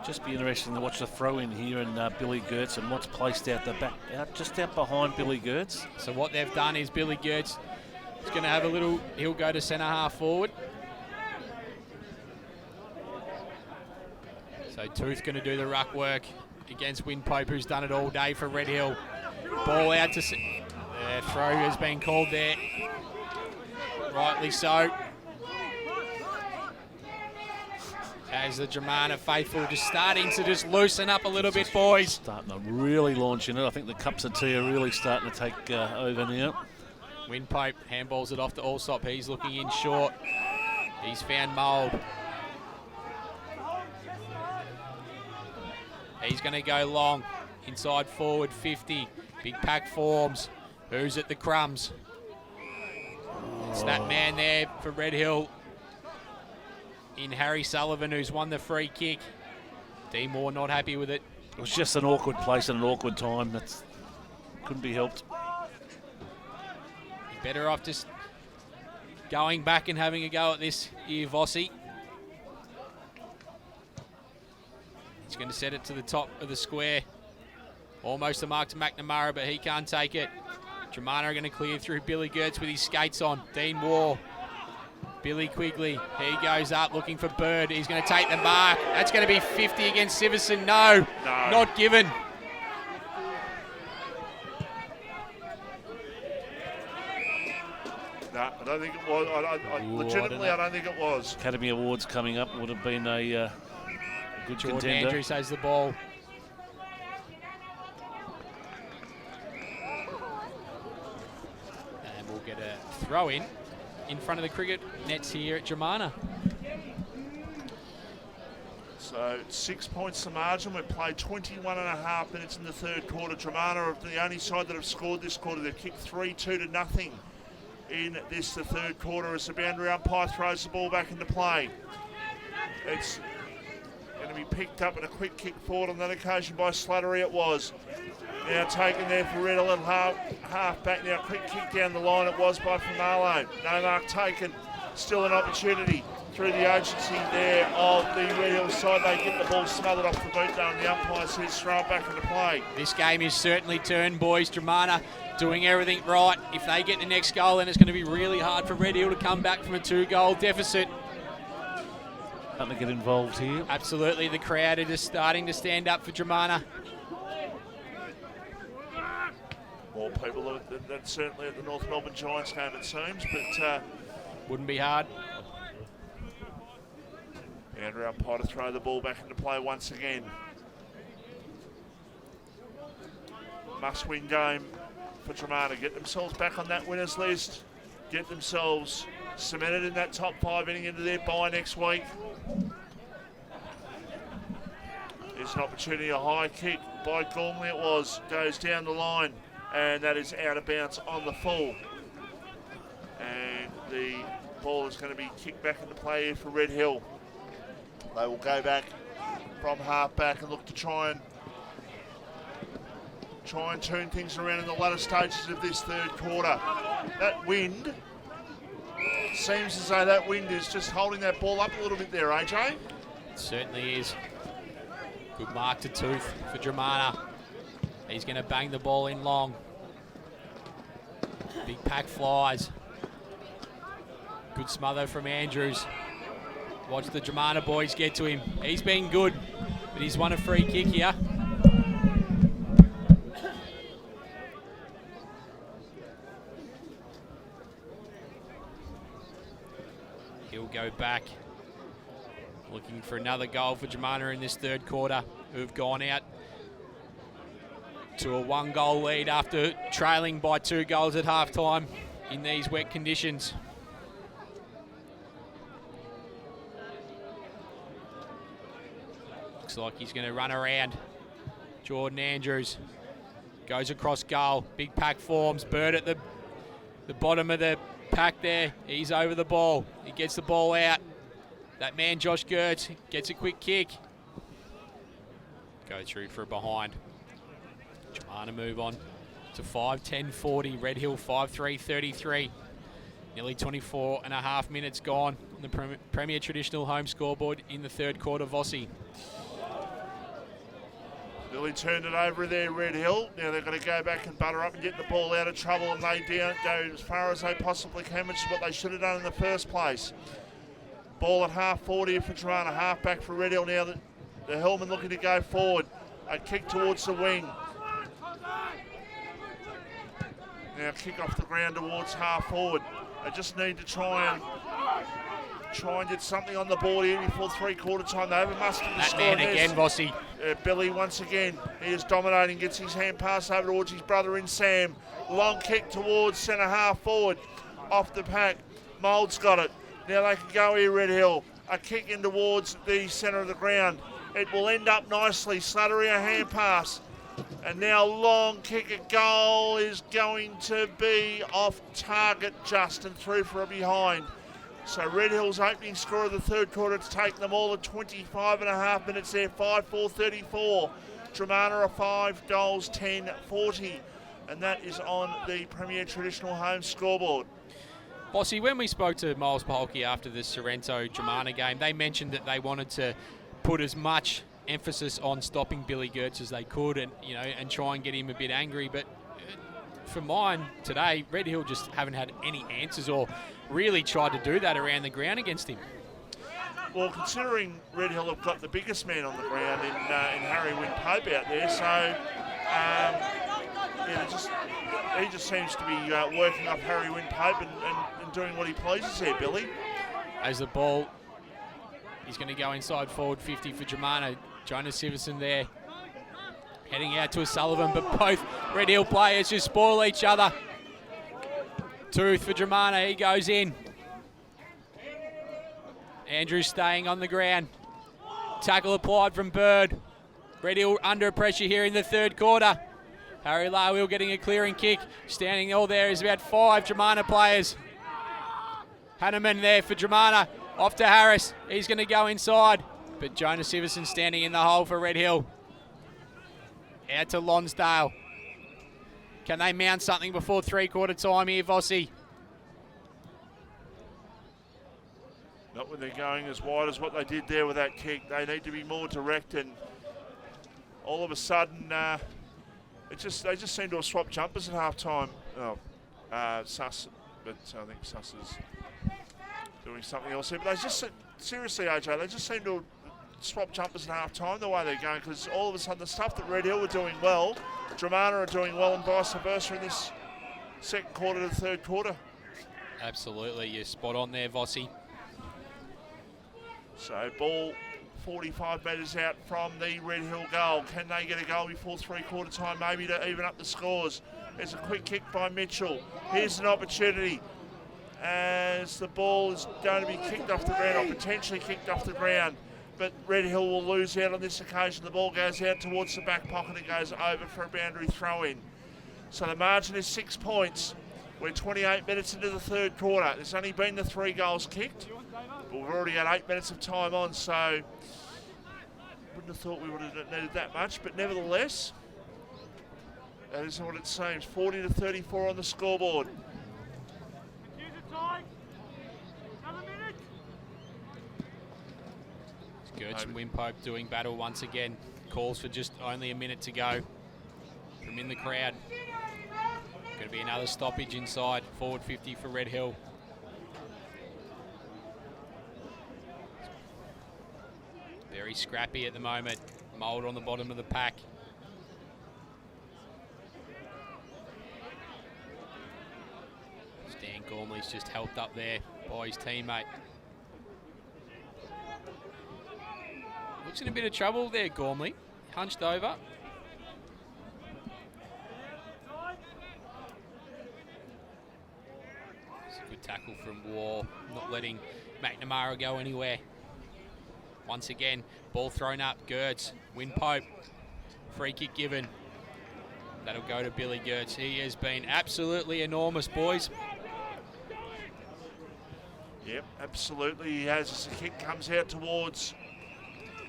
Just be interesting to watch the throw in here and Billy Gertz and what's placed out the back, just out behind Billy Gertz. So what they've done is Billy Gertz is going to have a little, he'll go to centre half forward. So Tooth going to do the ruck work against Winpope, who's done it all day for Red Hill. Ball out to, throw has been called there. Rightly so. As the Dromana faithful just starting to just loosen up a little bit, boys. Starting to really launch in it. I think the cups of tea are really starting to take over now. Winpope handballs it off to Alsop. He's looking in short. He's found Mould. He's going to go long. Inside forward 50. Big pack forms. Who's at the crumbs? It's that man there for Red Hill in Harry Sullivan, who's won the free kick. D. Moore not happy with it. It was just an awkward place and an awkward time. That couldn't be helped. You're better off just going back and having a go at this here, Vossi. He's going to set it to the top of the square. Almost a mark to McNamara, but he can't take it. Dromana are going to clear through Billy Gertz with his skates on. Dean Moore. Billy Quigley, he goes up looking for Bird. He's going to take the mark. That's going to be 50 against Siverson. No, not given. No, I don't think it was. Legitimately, I don't think it was. Academy Awards coming up would have been a good Jordan contender. Andrews has the ball. And we'll get a throw in front of the cricket nets here at Dromana. So So 6 points the margin. We've played 21.5 minutes in the third quarter. Dromana are the only side that have scored this quarter. They've kicked 3-2-0 in this, the third quarter, as the boundary umpire throws the ball back into play. It's going to be picked up in a quick kick forward on that occasion by Slattery. It was. Now taken there for Red, a little half back now. Quick kick down the line. It was by Famalo. No mark taken. Still an opportunity through the agency there of the Red Hill side. They get the ball smothered off the boot down. The umpire says throw it back into play. This game is certainly turned, boys. Dromana doing everything right. If they get the next goal, then it's going to be really hard for Red Hill to come back from a 2-goal deficit. Starting to get involved here. Absolutely, the crowd are just starting to stand up for Dromana. More people than certainly at the North Melbourne Giants game, it seems, but wouldn't be hard. Andrew umpire to throw the ball back into play once again. Must-win game for Dromana. Get themselves back on that winners list. Get themselves cemented in that top 5 heading into their bye next week. There's an opportunity, a high kick by Gormley it was. Goes down the line, and that is out of bounds on the full. And the ball is going to be kicked back into play here for Red Hill. They will go back from half back and look to try and turn things around in the latter stages of this third quarter. That wind, seems as though that wind is just holding that ball up a little bit there, AJ. It certainly is. Good mark to Tooth for Dromana. He's going to bang the ball in long. Big pack flies. Good smother from Andrews. Watch the Dromana boys get to him. He's been good, but he's won a free kick here. He'll go back. Looking for another goal for Dromana in this third quarter, who've gone out to a 1-goal lead after trailing by 2 goals at halftime in these wet conditions. Looks like he's going to run around. Jordan Andrews goes across goal. Big pack forms. Bird at the bottom of the pack there. He's over the ball. He gets the ball out. That man, Josh Gertz, gets a quick kick. Go through for a behind. Dromana move on to 5:10:40. Red Hill 5:3:33. Nearly 24.5 minutes gone on the Premier Traditional Home scoreboard in the third quarter, Vossi. Nearly turned it over there, Red Hill. Now they're going to go back and butter up and get the ball out of trouble, and they go as far as they possibly can, which is what they should have done in the first place. Ball at half 40 for Dromana, half back for Red Hill now. The Hellman looking to go forward. A kick towards the wing. Now kick off the ground towards half forward. They just need to try and get something on the board here before 3/4 time. They over mustered the score. That man again, Vossi. Billy once again. He is dominating, gets his hand pass over towards his brother in Sam. Long kick towards centre half forward. Off the pack. Mould's got it. Now they can go here, Red Hill. A kick in towards the centre of the ground. It will end up nicely. Slattery a hand pass. And now long kick at goal is going to be off target just and through for a behind. So Red Hill's opening score of the third quarter to take them all at 25.5 minutes there, 5:4:34. Dromana are 5 goals, 10:40. And that is on the Premier Traditional Home scoreboard. Bossy, when we spoke to Miles Polke after the Sorrento-Dromana game, they mentioned that they wanted to put as much emphasis on stopping Billy Gertz as they could, and and try and get him a bit angry. But for mine today, Red Hill just haven't had any answers or really tried to do that around the ground against him. Well, considering Red Hill have got the biggest man on the ground in Harry Wynn Pope out there, so he just seems to be working up Harry Wynn Pope and doing what he pleases there, Billy. As the ball is going to go inside forward 50 for Dromana. Jonas Siverson there. Heading out to a Sullivan, but both Red Hill players just spoil each other. Tooth for Dromana, he goes in. Andrews staying on the ground. tackle applied from Bird. Red Hill under pressure here in the third quarter. Harry Larwill getting a clearing kick. Standing all there is about 5 Dromana players. Hanneman there for Dromana. Off to Harris. He's going to go inside. But Jonas Iverson standing in the hole for Red Hill. Out to Lonsdale. Can they mount something before three-quarter time here, Vossi? Not when they're going as wide as what they did there with that kick. They need to be more direct, and all of a sudden, they just seem to have swapped jumpers at half time. Suss, but I think Suss is doing something else here. But they just, seriously, AJ, they just seem to have swapped jumpers at half time the way they're going, because all of a sudden the stuff that Red Hill were doing well, Dromana are doing well, and vice versa in this second quarter to the third quarter. Absolutely, you're spot on there, Vossi. So ball 45 metres out from the Red Hill goal. Can they get a goal before three-quarter time, maybe to even up the scores? There's a quick kick by Mitchell. Here's an opportunity as the ball is going to be kicked off the ground, or potentially kicked off the ground. But Red Hill will lose out on this occasion. The ball goes out towards the back pocket and goes over for a boundary throw-in. So the margin is 6 points. We're 28 minutes into the third quarter. There's only been the 3 goals kicked, but we've already had 8 minutes of time on, so wouldn't have thought we would have needed that much, but nevertheless, that is what it seems. 40 to 34 on the scoreboard. Gertz and Wimpope doing battle once again. Calls for just only a minute to go from in the crowd. Going to be another stoppage inside. Forward 50 for Red Hill. Very scrappy at the moment. Mould on the bottom of the pack. Stan Gormley's just helped up there by his teammate. Looks in a bit of trouble there, Gormley. Hunched over. It's a good tackle from War, not letting McNamara go anywhere. Once again, ball thrown up, Gertz, Wimpope, free kick given. That'll go to Billy Gertz. He has been absolutely enormous, boys. Yep, absolutely he has. As the kick comes out towards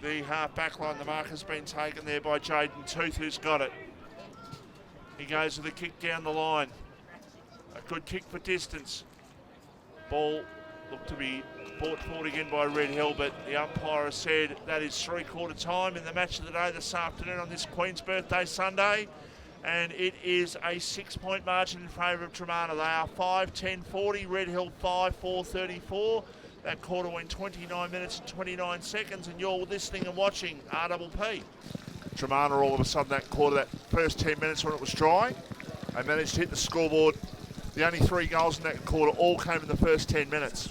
the half-back line, the mark has been taken there by Jaden Tooth, who's got it. He goes with a kick down the line. A good kick for distance. Ball looked to be brought forward again by Red Hill, but the umpire has said that is three-quarter time in the match of the day this afternoon on this Queen's Birthday Sunday, and it is a 6-point margin in favour of Dromana. They are 5-10-40, Red Hill 5-4-34. That quarter went 29 minutes and 29 seconds, and you're listening and watching RPP. Dromana all of a sudden that quarter, that first 10 minutes when it was dry, they managed to hit the scoreboard. The only 3 goals in that quarter all came in the first 10 minutes.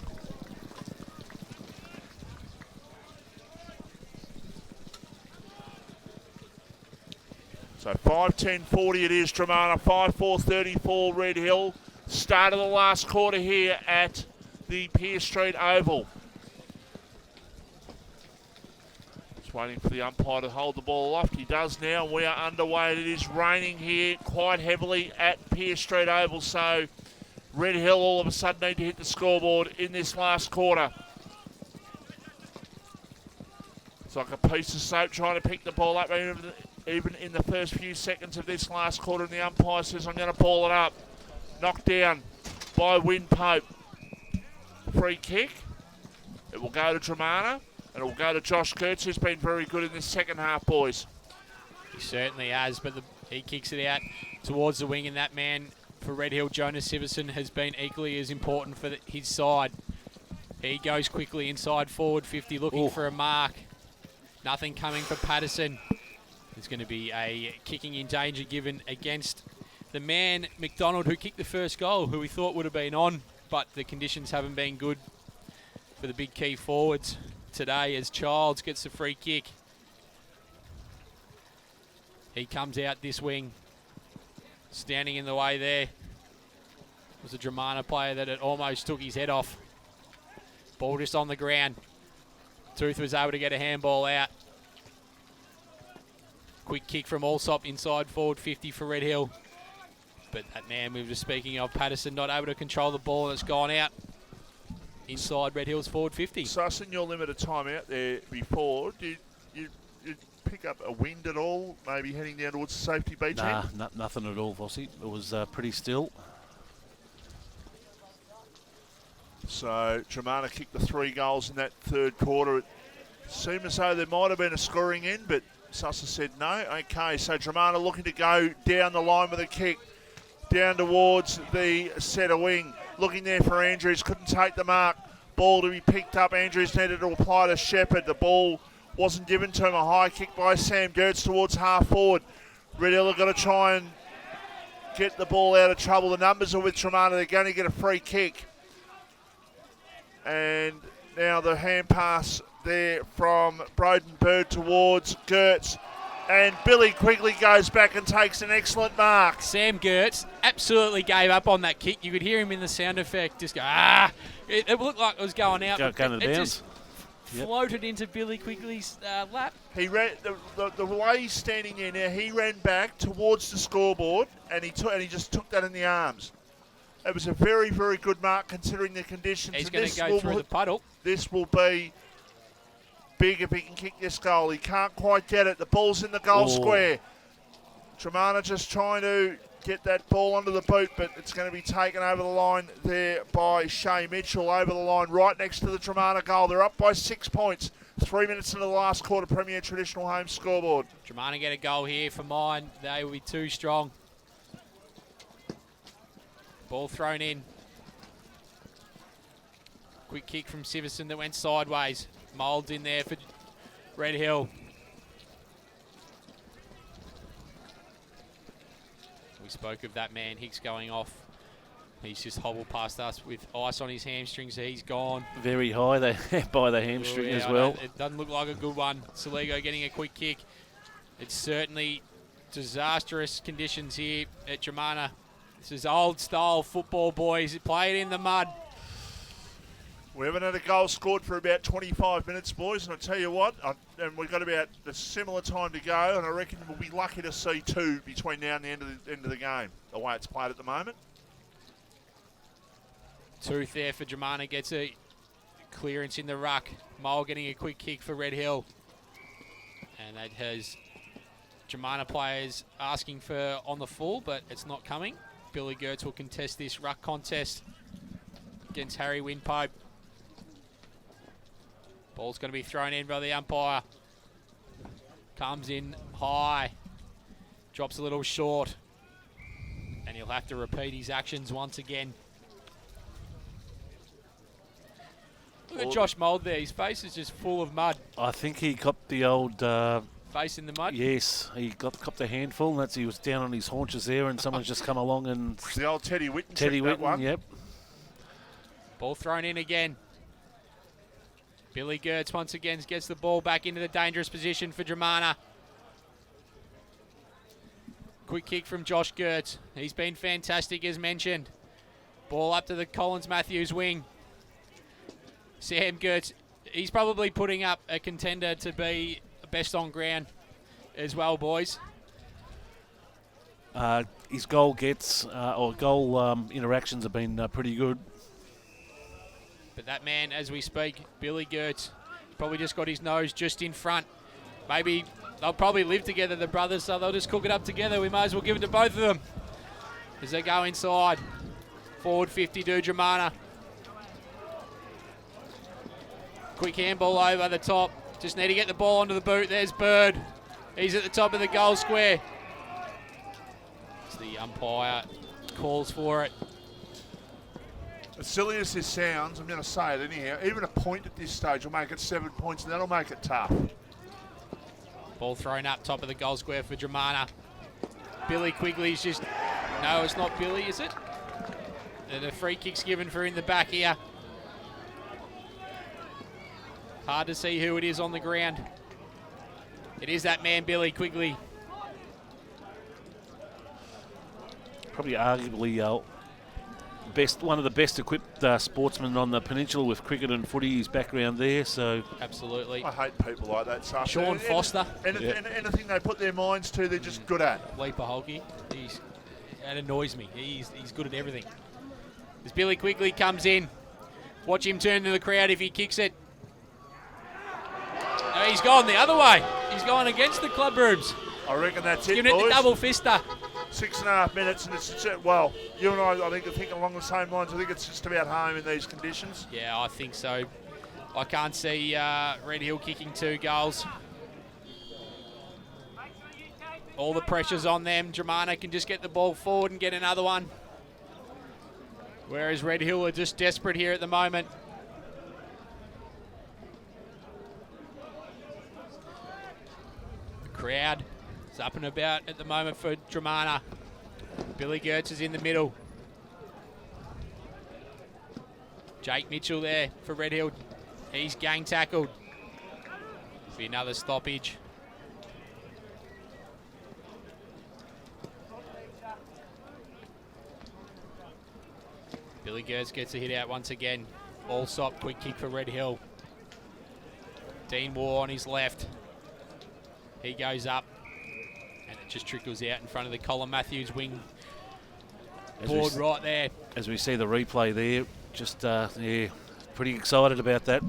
So 5-10-40 it is, Dromana, 5-4-34 Red Hill. Start of the last quarter here at the Pearce Street Oval. Just waiting for the umpire to hold the ball aloft. He does now, and we are underway. It is raining here quite heavily at Pearce Street Oval, so Red Hill all of a sudden need to hit the scoreboard in this last quarter. It's like a piece of soap trying to pick the ball up even in the first few seconds of this last quarter, and the umpire says, I'm going to ball it up. Knocked down by Wimpope. Free kick. It will go to Dromana, and it will go to Josh Gertz, who's been very good in this second half, boys. He certainly has, but he kicks it out towards the wing, and that man for Red Hill, Jonas Siverson, has been equally as important for his side. He goes quickly inside forward 50, looking for a mark. Nothing coming for Patterson. There's going to be a kicking in danger given against the man, McDonald, who kicked the first goal, who we thought would have been on, but the conditions haven't been good for the big key forwards today, as Childs gets the free kick. He comes out this wing. Standing in the way there was a Dromana player that it almost took his head off. Ball just on the ground. Tooth was able to get a handball out. Quick kick from Allsop inside forward 50 for Red Hill. But that man we were just speaking of, Patterson, not able to control the ball and it's gone out inside Red Hill's forward 50. Sussin, your limited time out there before. Did you pick up a wind at all, maybe heading down towards the safety beach? Nah, nothing at all, Vossi. It was pretty still. So Dromana kicked the 3 goals in that third quarter. It seemed as though there might have been a scoring end, but Sussin said no. Okay, so Dromana looking to go down the line with a kick, down towards the centre wing. Looking there for Andrews, couldn't take the mark. Ball to be picked up. Andrews needed to apply to Shepherd. The ball wasn't given to him. A high kick by Sam Gertz towards half forward. Red Hill have got to try and get the ball out of trouble. The numbers are with Dromana. They're going to get a free kick. And now the hand pass there from Broden Bird towards Gertz. And Billy Quigley goes back and takes an excellent mark. Sam Gertz absolutely gave up on that kick. You could hear him in the sound effect just go, ah. It looked like it was going out. Going to it bounce. just floated into Billy Quigley's lap. He ran the way he's standing there now. He ran back towards the scoreboard and he just took that in the arms. It was a very, very good mark considering the conditions. He's going to go through the puddle. This will be big if he can kick this goal. He can't quite get it. The ball's in the goal square. Dromana just trying to get that ball under the boot, but it's going to be taken over the line there by Shea Mitchell. Over the line right next to the Dromana goal. They're up by 6 points. 3 minutes into the last quarter, Premier Traditional Home scoreboard. Dromana get a goal here for mine. They will be too strong. Ball thrown in. Quick kick from Siverson that went sideways. Moulds in there for Red Hill. We spoke of that man, Hicks, going off. He's just hobbled past us with ice on his hamstring, so he's gone. Very high by the hamstring as well. It doesn't look like a good one. Saligo getting a quick kick. It's certainly disastrous conditions here at Dromana. This is old-style football, boys. Play it in the mud. We haven't had a goal scored for about 25 minutes, boys, and I tell you what, and we've got about a similar time to go, and I reckon we'll be lucky to see 2 between now and the end of the game, the way it's played at the moment. Tooth there for Dromana, gets a clearance in the ruck. Mole getting a quick kick for Red Hill. And that has Dromana players asking for on the full, but it's not coming. Billy Gertz will contest this ruck contest against Harry Winpope. Ball's going to be thrown in by the umpire. Comes in high. Drops a little short. And he'll have to repeat his actions once again. Look at Josh Mould there. His face is just full of mud. I think he copped the old... face in the mud? Yes, he copped a handful, and he was down on his haunches there, and someone's just come along and... The old Teddy Whitten. Teddy Whitten, yep. Ball thrown in again. Billy Gertz once again gets the ball back into the dangerous position for Dromana. Quick kick from Josh Gertz. He's been fantastic as mentioned. Ball up to the Collins Matthews wing. Sam Gertz, he's probably putting up a contender to be best on ground as well, boys. His goal interactions have been pretty good. But that man, as we speak, Billy Gertz, probably just got his nose just in front. Maybe they'll probably live together, the brothers, so they'll just cook it up together. We might as well give it to both of them as they go inside. Forward 50 to Dromana. Quick handball over the top. Just need to get the ball onto the boot. There's Bird. He's at the top of the goal square. As the umpire calls for it. As silly as this sounds, I'm going to say it anyhow, even a point at this stage will make it 7 points, and that'll make it tough. Ball thrown up top of the goal square for Dromana. Billy Quigley's just... No, it's not Billy, is it? And the free kick's given for in the back here. Hard to see who it is on the ground. It is that man, Billy Quigley. Probably arguably one of the best equipped sportsmen on the peninsula with cricket and footy. His background there, so Absolutely. I hate people like that. So Sean Foster. Anything they put their minds to, they're just good at. Leaper Holke. That annoys me. He's good at everything. As Billy Quigley comes in, watch him turn to the crowd if he kicks it. No, he's gone the other way. He's gone against the club rooms. I reckon that's He's it, giving it boys. the double fister. 6.5 minutes, and it's well. You and I think are thinking along the same lines. I think it's just about home in these conditions. Yeah, I think so. I can't see Red Hill kicking 2 goals. All the pressure's on them. Dromana can just get the ball forward and get another one. Whereas Red Hill are just desperate here at the moment. The crowd is up and about at the moment for Dromana. Billy Gertz is in the middle. Jake Mitchell there for Red Hill. He's gang tackled. Be another stoppage. Billy Gertz gets a hit out once again. All stop, quick kick for Red Hill. Dean Waugh on his left. He goes up, and it just trickles out in front of the Colin Matthews wing board right there. As we see the replay there, just yeah, pretty excited about that.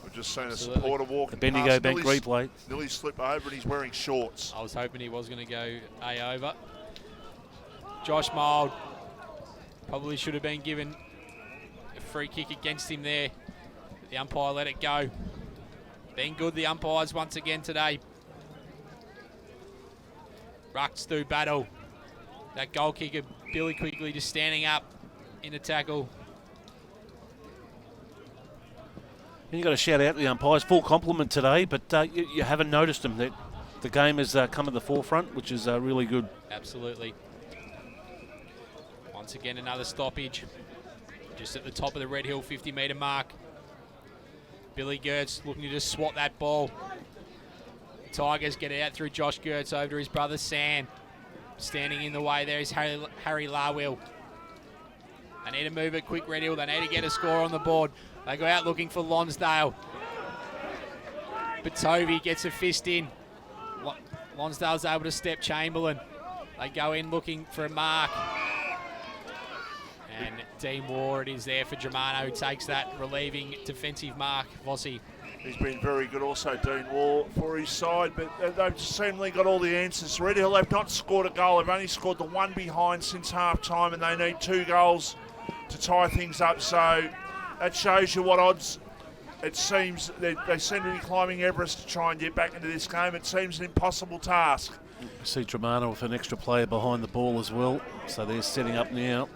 We've just seen a supporter walking The Bendigo past, Bank replay. Nearly slip over, and he's wearing shorts. I was hoping he was going to go A over. Josh Mould probably should have been given a free kick against him there. The umpire let it go. Been good, the umpires, once again today. Rucks through battle. That goal kicker, Billy Quigley, just standing up in the tackle. And you got to shout out the umpires. Full compliment today, but you haven't noticed them. That the game has come at the forefront, which is really good. Absolutely. Once again, another stoppage. Just at the top of the Red Hill 50-metre mark. Billy Gertz looking to just swat that ball. Tigers get it out through Josh Gertz over to his brother Sam. Standing in the way there is Harry Larwill. They need to move it quick, Red Hill. They need to get a score on the board. They go out looking for Lonsdale. But Tovey gets a fist in. Lonsdale's able to step Chamberlain. They go in looking for a mark. And Dean Waugh, it is there for Dromana, who takes that relieving defensive mark. Vossi. He's been very good also, Dean Waugh, for his side, but they've seemingly got all the answers. Red Hill have not scored a goal. They've only scored the one behind since half-time, and they need 2 goals to tie things up. So that shows you what odds it seems. They seem to be climbing Everest to try and get back into this game. It seems an impossible task. See Dromana with an extra player behind the ball as well, so they're setting up now.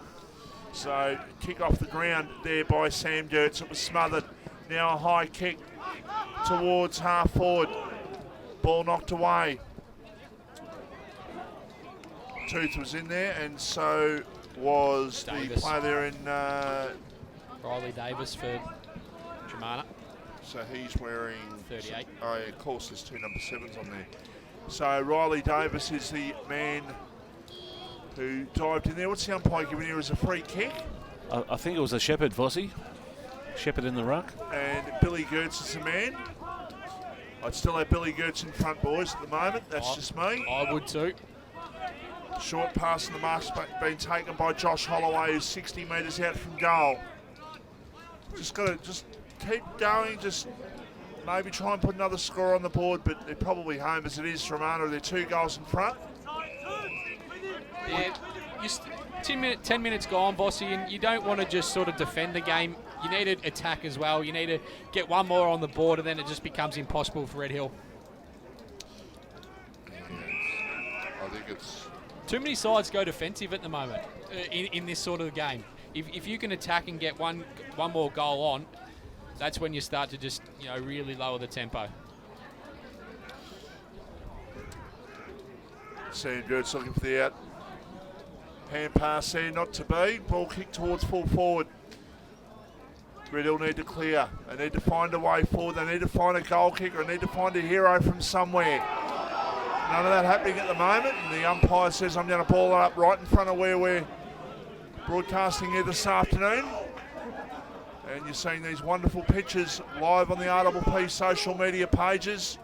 So kick off the ground there by Sam Gertz. It was smothered. Now a high kick towards half forward. Ball knocked away. Tooth was in there, and so was Davis. the player there in. Riley Davis for Dromana. So he's wearing 38. Oh, yeah, of course, there's 2 number 7s on there. So Riley Davis is the man who dived in there. What's the umpire giving here as a free kick? I think it was a Shepherd, Vossi. Shepherd in the ruck. And Billy Gertz is the man. I'd still have Billy Gertz in front, boys, at the moment. That's just me. I would too. Short pass and the mark's been taken by Josh Holloway, who's 60 metres out from goal. Just got to keep going, just maybe try and put another score on the board, but they're probably home as it is. Dromana, they're 2 goals in front. Yeah, just 10 minutes gone, Vossi, and you don't want to just sort of defend the game. You need to attack as well. You need to get one more on the board, and then it just becomes impossible for Red Hill. I think it's... Too many sides go defensive at the moment in this sort of game. If you can attack and get one more goal on, that's when you start to just really lower the tempo. Sam Gertz looking for the out. Hand pass there, not to be. Ball kick towards full forward. Red Hill need to clear. They need to find a way forward. They need to find a goal kicker. They need to find a hero from somewhere. None of that happening at the moment. And the umpire says, I'm going to ball it up right in front of where we're broadcasting here this afternoon. And you're seeing these wonderful pictures live on the RPP social media pages.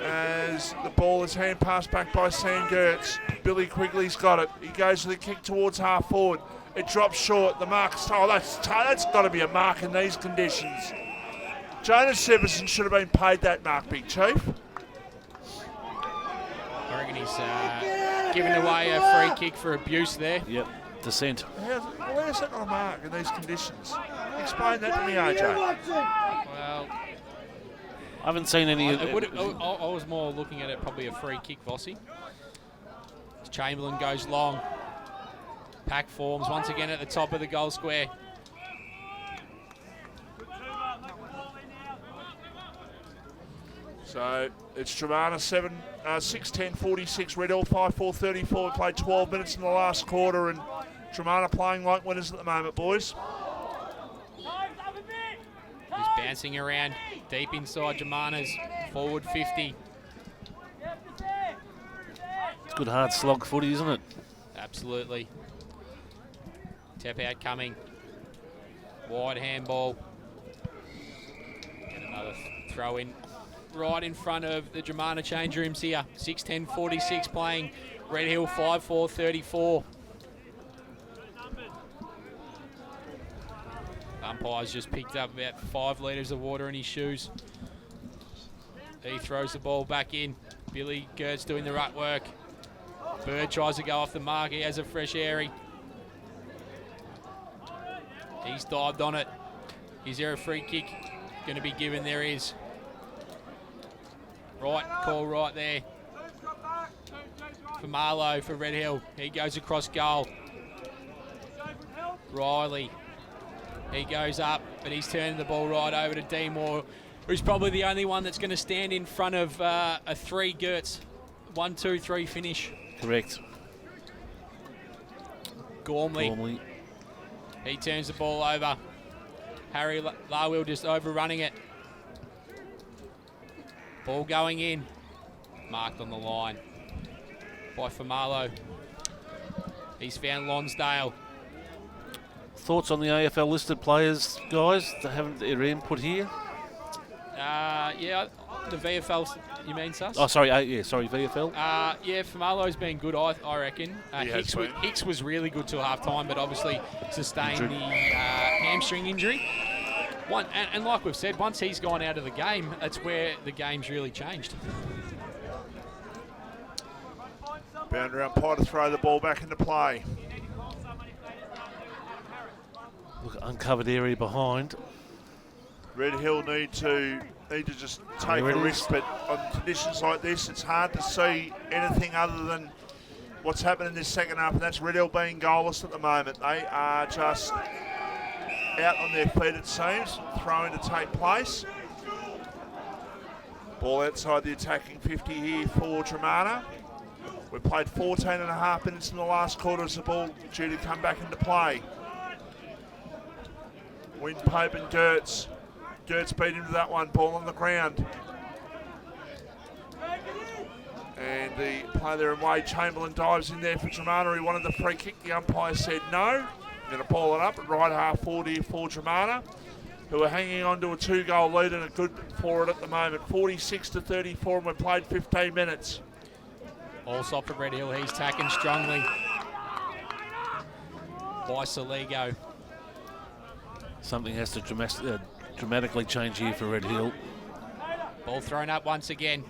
As the ball is hand passed back by Sam Gertz. Billy Quigley's got it. He goes with a kick towards half forward. It drops short. The mark's that's got to be a mark in these conditions. Jonas Severson should have been paid that mark, Big Chief. I reckon he's giving away a free kick for abuse there. Yep, descent. Where's that not a mark in these conditions? Explain that to me, AJ. Well, I haven't seen any. I was more looking at it probably a free kick, Vossi. As Chamberlain goes long. Pack forms once again at the top of the goal square. So it's Dromana 6-10-46, Red Hill 5-4-34. We played 12 minutes in the last quarter, and Dromana playing like winners at the moment, boys. He's bouncing around deep inside Dromana's forward 50. It's good hard slog footy, isn't it? Absolutely. Tap out coming. Wide handball. And another throw in right in front of the Dromana change rooms here. 6-10-46 playing. Red Hill 5-4-34. Umpire's just picked up about 5 litres of water in his shoes. He throws the ball back in. Billy Gertz doing the ruck work. Bird tries to go off the mark. He has a fresh airy. He's dived on it. Is there a free kick going to be given? There is. Right call right there. For Marlowe for Red Hill. He goes across goal. Riley. He goes up, but he's turning the ball right over to D Moore, who's probably the only one that's going to stand in front of a 3 Gertz 1-2-3 finish. Correct. Gormley. He turns the ball over. Harry Larwill just overrunning it. Ball going in. Marked on the line by Famalo. He's found Lonsdale. Thoughts on the AFL listed players, guys, that haven't their input here? Yeah, the VFL, you mean, Sus? Oh, sorry, VFL. Yeah, Famalo's been good, I reckon. He Hicks was really good till half-time, but obviously sustained the hamstring injury. And like we've said, once he's gone out of the game, that's where the game's really changed. Boundary umpire to throw the ball back into play. Look, uncovered area behind. Red Hill need to just take a risk, but on conditions like this, it's hard to see anything other than what's happened in this second half, and that's Red Hill being goalless at the moment. They are just out on their feet, it seems, throwing to take place. Ball outside the attacking 50 here for Dromana. We've played 14 and a half minutes in the last quarter as the ball due to come back into play. Windpope and Gertz. Gertz beat into that one, ball on the ground. And the play there in Wade Chamberlain dives in there for Dromana. He wanted the free kick. The umpire said no. Going to ball it up at right half forward here for Dromana, who are hanging on to a 2-goal lead and are good for it at the moment. 46-34, and we've played 15 minutes. Allsop for Red Hill. He's tacking strongly by Saligo. Something has to dramatically change here for Red Hill. Ball thrown up once again.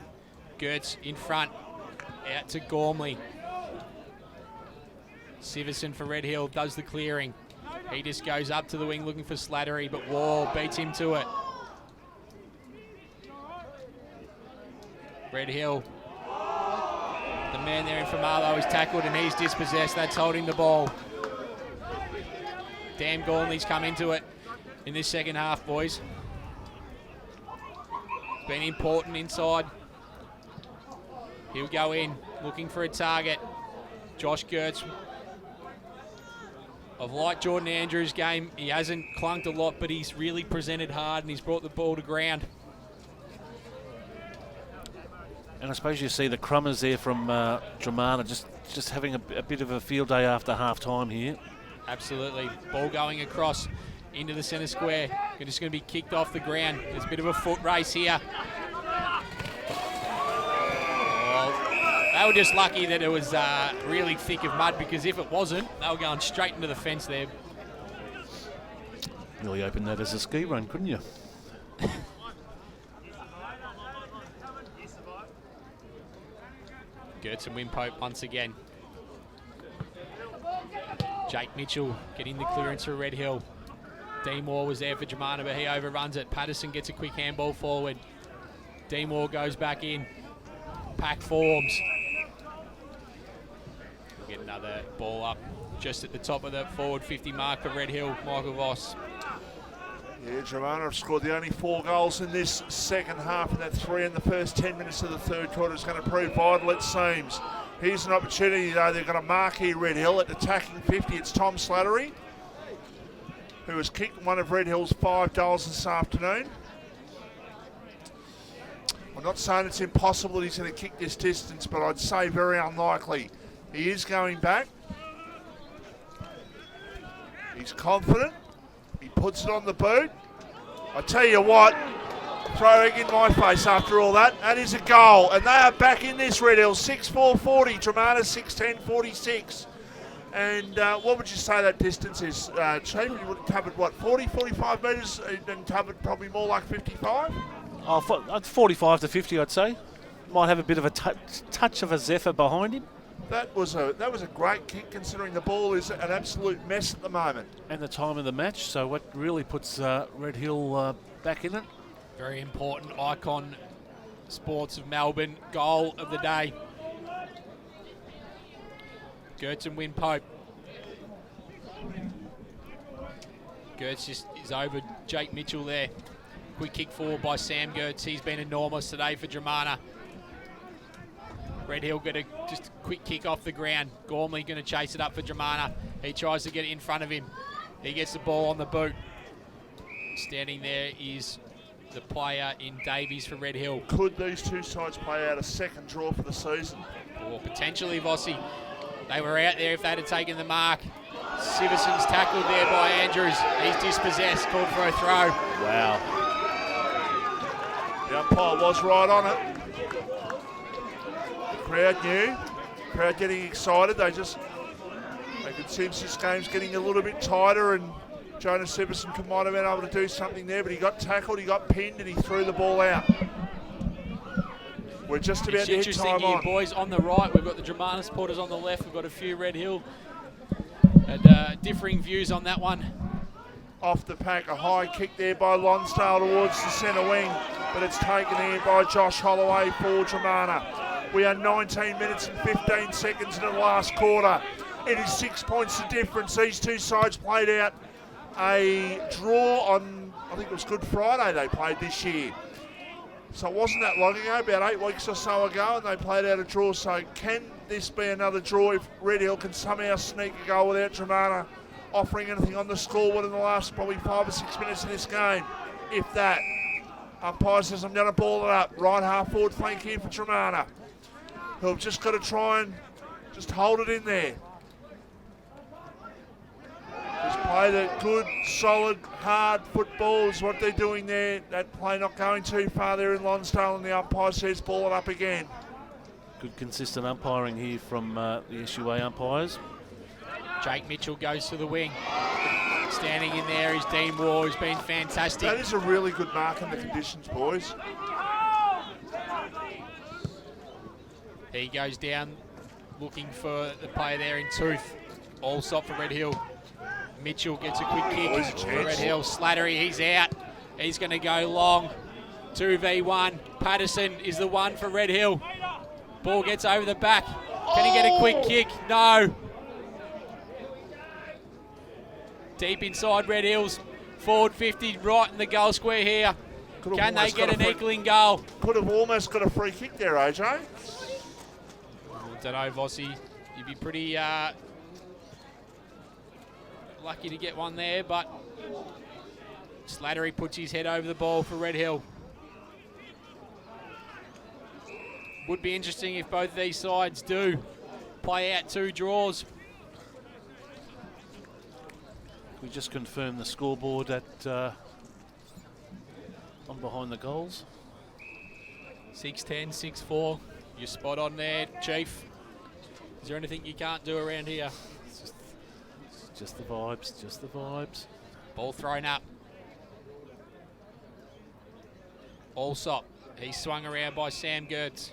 Gertz in front. Out to Gormley. Siverson for Red Hill does the clearing. He just goes up to the wing looking for Slattery, but Wall beats him to it. Red Hill. The man there in Famalo is tackled and he's dispossessed. That's holding the ball. Dan Gormley's come into it in this second half, boys. Been important inside. He'll go in, looking for a target. Josh Gertz. I've liked Jordan Andrews' game. He hasn't clunked a lot, but he's really presented hard and he's brought the ball to ground. And I suppose you see the crummers there from Dromana just just having a bit of a field day after half time here. Absolutely. Ball going across into the centre square. It's just going to be kicked off the ground. There's a bit of a foot race here. They were just lucky that it was really thick of mud, because if it wasn't, they were going straight into the fence there. Really opened that as a ski run, couldn't you? Gertz and Wimpope once again. Jake Mitchell getting the clearance for Red Hill. Dean Moore was there for Dromana, but he overruns it. Patterson gets a quick handball forward. Dean Moore goes back in. Pack forms. We'll get another ball up just at the top of the forward 50 mark for Red Hill. Michael Voss. Yeah, Dromana have scored the only 4 goals in this second half, and that 3 in the first 10 minutes of the third quarter is going to prove vital, it seems. Here's an opportunity, though. They've got a marquee Red Hill at attacking 50. It's Tom Slattery, who has kicked one of Red Hill's 5 goals this afternoon. I'm not saying it's impossible that he's going to kick this distance, but I'd say very unlikely. He is going back. He's confident. He puts it on the boot. I tell you what, throw egg in my face after all that. That is a goal, and they are back in this, Red Hill. 6-4-40, Dromana 6-10-46. And what would you say that distance is, Chief? You would have covered, what, 40, 45 metres, and covered probably more like 55? Oh, 45 to 50, I'd say. Might have a bit of a touch of a zephyr behind him. That was a great kick, considering the ball is an absolute mess at the moment. And the time of the match, so what really puts Red Hill back in it. Very important icon sports of Melbourne. Goal of the day. Gertz and Wimpope. Gertz just is over Jake Mitchell there. Quick kick forward by Sam Gertz. He's been enormous today for Dromana. Red Hill got just a quick kick off the ground. Gormley going to chase it up for Dromana. He tries to get it in front of him. He gets the ball on the boot. Standing there is the player in Davies for Red Hill. Could these two sides play out a second draw for the season? Or potentially, Vossi. They were out there if they'd have taken the mark. Siverson's tackled there by Andrews. He's dispossessed, called for a throw. Wow. The umpire was right on it. Crowd knew. Crowd getting excited. They could sense this game's getting a little bit tighter, and Jonas Siverson might have been able to do something there, but he got tackled, he got pinned, and he threw the ball out. We're just about to hit time here, on. Boys, on the right, we've got the Dromana supporters on the left. We've got a few Red Hill. And differing views on that one. Off the pack, a high kick there by Lonsdale towards the centre wing, but it's taken in by Josh Holloway for Dromana. We are 19 minutes and 15 seconds into the last quarter. It is 6 points the difference. These two sides played out a draw on, I think it was Good Friday they played this year. So it wasn't that long ago, about 8 weeks or so ago, and they played out a draw. So can this be another draw if Red Hill can somehow sneak a goal without Dromana offering anything on the scoreboard in the last probably 5 or 6 minutes of this game? If that. Umpire says I'm going to ball it up. Right half forward flank here for Dromana, who've just got to try and just hold it in there. Just play the good, solid, hard football is what they're doing there. That play not going too far there in Lonsdale, and the umpire says ball it up again. Good consistent umpiring here from the SUA umpires. Jake Mitchell goes to the wing. Standing in there is Dean Moore, who's been fantastic. That is a really good mark in the conditions, boys. He goes down looking for the player there in Tooth. All stop for Red Hill. Mitchell gets a quick kick for Red Hill. Slattery, he's out. He's going to go long. 2v1. Patterson is the one for Red Hill. Ball gets over the back. Can he get a quick kick? No. Deep inside Red Hills. Forward 50, right in the goal square here. Can they get an equaling goal? Could have almost got a free kick there, AJ. I don't know, Vossi. You'd be pretty lucky to get one there, but Slattery puts his head over the ball for Red Hill. Would be interesting if both these sides do play out 2 draws. We just confirmed the scoreboard at on behind the goals. 6-10, 6-4. You're spot on there, Chief. Is there anything you can't do around here? It's just the vibes, just the vibes. Ball thrown up. Allsop. He's swung around by Sam Gertz.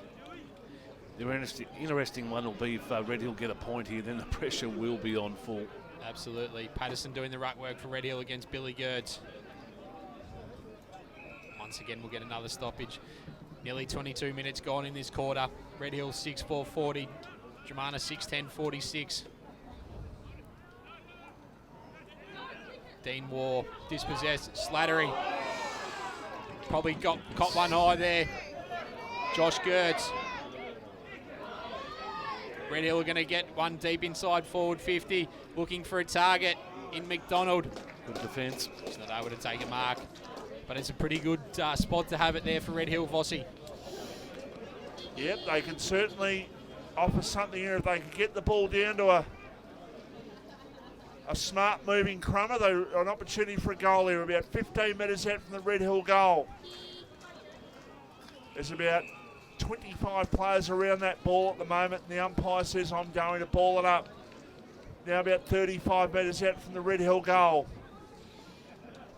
The interesting one will be if Red Hill get a point here, then the pressure will be on full. Absolutely. Patterson doing the ruck work for Red Hill against Billy Gertz. Once again, we'll get another stoppage. Nearly 22 minutes gone in this quarter. Red Hill 6-4-40. Dromana 6-10-46. Dean War dispossessed. Slattery probably caught one high there. Josh Gertz. Red Hill are going to get one deep inside forward 50. Looking for a target in McDonald. Good defence. He's not able to take a mark. But it's a pretty good spot to have it there for Red Hill, Vossi. Yep, they can certainly offer something here if they can get the ball down to a smart moving crummer. They're an opportunity for a goal here, about 15 metres out from the Red Hill goal. There's about 25 players around that ball at the moment, and the umpire says I'm going to ball it up. Now about 35 metres out from the Red Hill goal.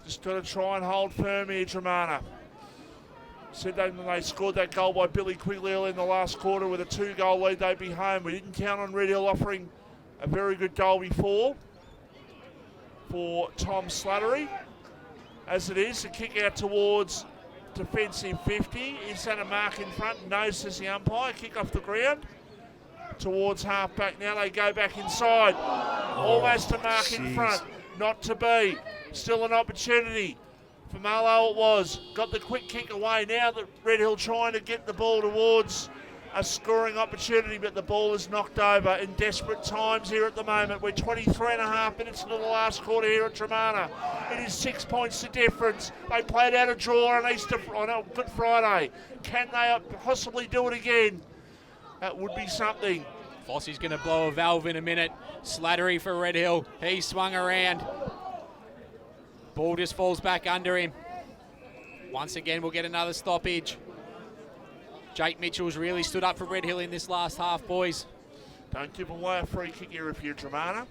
Just got to try and hold firm here, Dromana. Said that when they scored that goal by Billy Quigley early in the last quarter with a 2-goal lead, they'd be home. We didn't count on Red Hill offering a very good goal before for Tom Slattery. As it is, a kick out towards defensive 50. Is that a mark in front? No, says the umpire. Kick off the ground towards half-back. Now they go back inside. Almost a mark in front. Not to be. Still an opportunity for Marlowe it was. Got the quick kick away. Now that Red Hill trying to get the ball towards a scoring opportunity, but the ball is knocked over in desperate times here at the moment. We're 23 and a half minutes into the last quarter here at Dromana. It is 6 points the difference. They played out a draw on Good Friday. Can they possibly do it again? That would be something. Fossey's going to blow a valve in a minute. Slattery for Red Hill. He swung around. Ball just falls back under him. Once again, we'll get another stoppage. Jake Mitchell's really stood up for Red Hill in this last half, boys. Don't give away a free kick here if you're Dromana.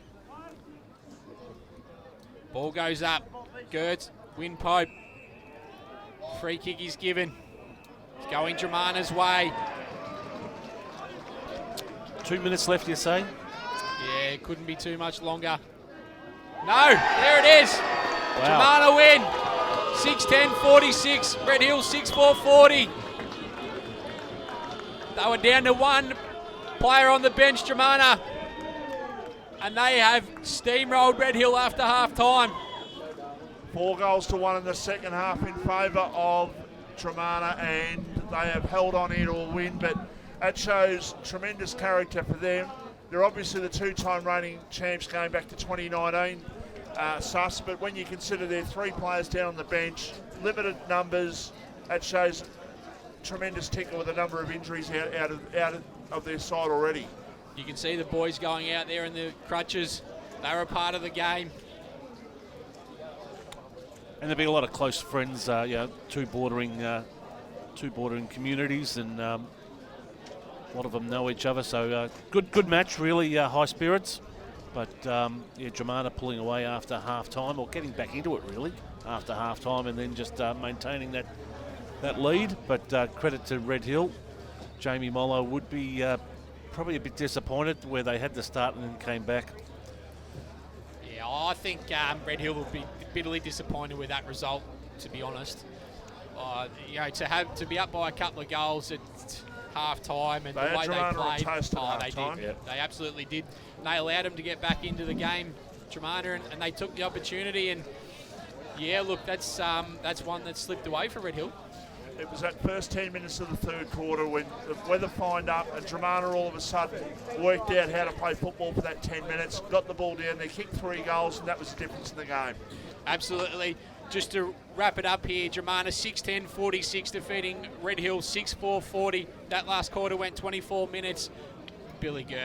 Ball goes up. Gertz, Win Pope. Free kick is given. It's going Dromana's way. 2 minutes left, you say? Yeah, it couldn't be too much longer. No, there it is. Wow. Dromana win. 6-10-46. Red Hill 6-4-40. They were down to one player on the bench, Dromana. And they have steamrolled Red Hill after half time. 4 goals to 1 in the second half in favour of Dromana, and they have held on here to a win, but that shows tremendous character for them. They're obviously the 2-time reigning champs going back to 2019, but when you consider their 3 players down on the bench, limited numbers, that shows tremendous tickle with a number of injuries out of their side already. You can see the boys going out there in the crutches. They were a part of the game. And there'll be a lot of close friends, two bordering communities, and a lot of them know each other. So good match, really high spirits. But Dromana pulling away after half time, or getting back into it really after half time, and then just maintaining that lead. But credit to Red Hill. Jamie Mollo would be probably a bit disappointed where they had the start and then came back. Yeah, I think Red Hill will be bitterly disappointed with that result, to be honest. To be up by a couple of goals at half time and the way they played, they absolutely did. And they allowed them to get back into the game, Dromana, and they took the opportunity. And yeah, look, that's one that slipped away for Red Hill. It was that first 10 minutes of the third quarter when the weather fined up and Dromana all of a sudden worked out how to play football for that 10 minutes, got the ball down, they kicked 3 goals, and that was the difference in the game. Absolutely. Just to wrap it up here, Dromana 6-10-46 defeating Red Hill 6-4-40. That last quarter went 24 minutes. Billy Gertz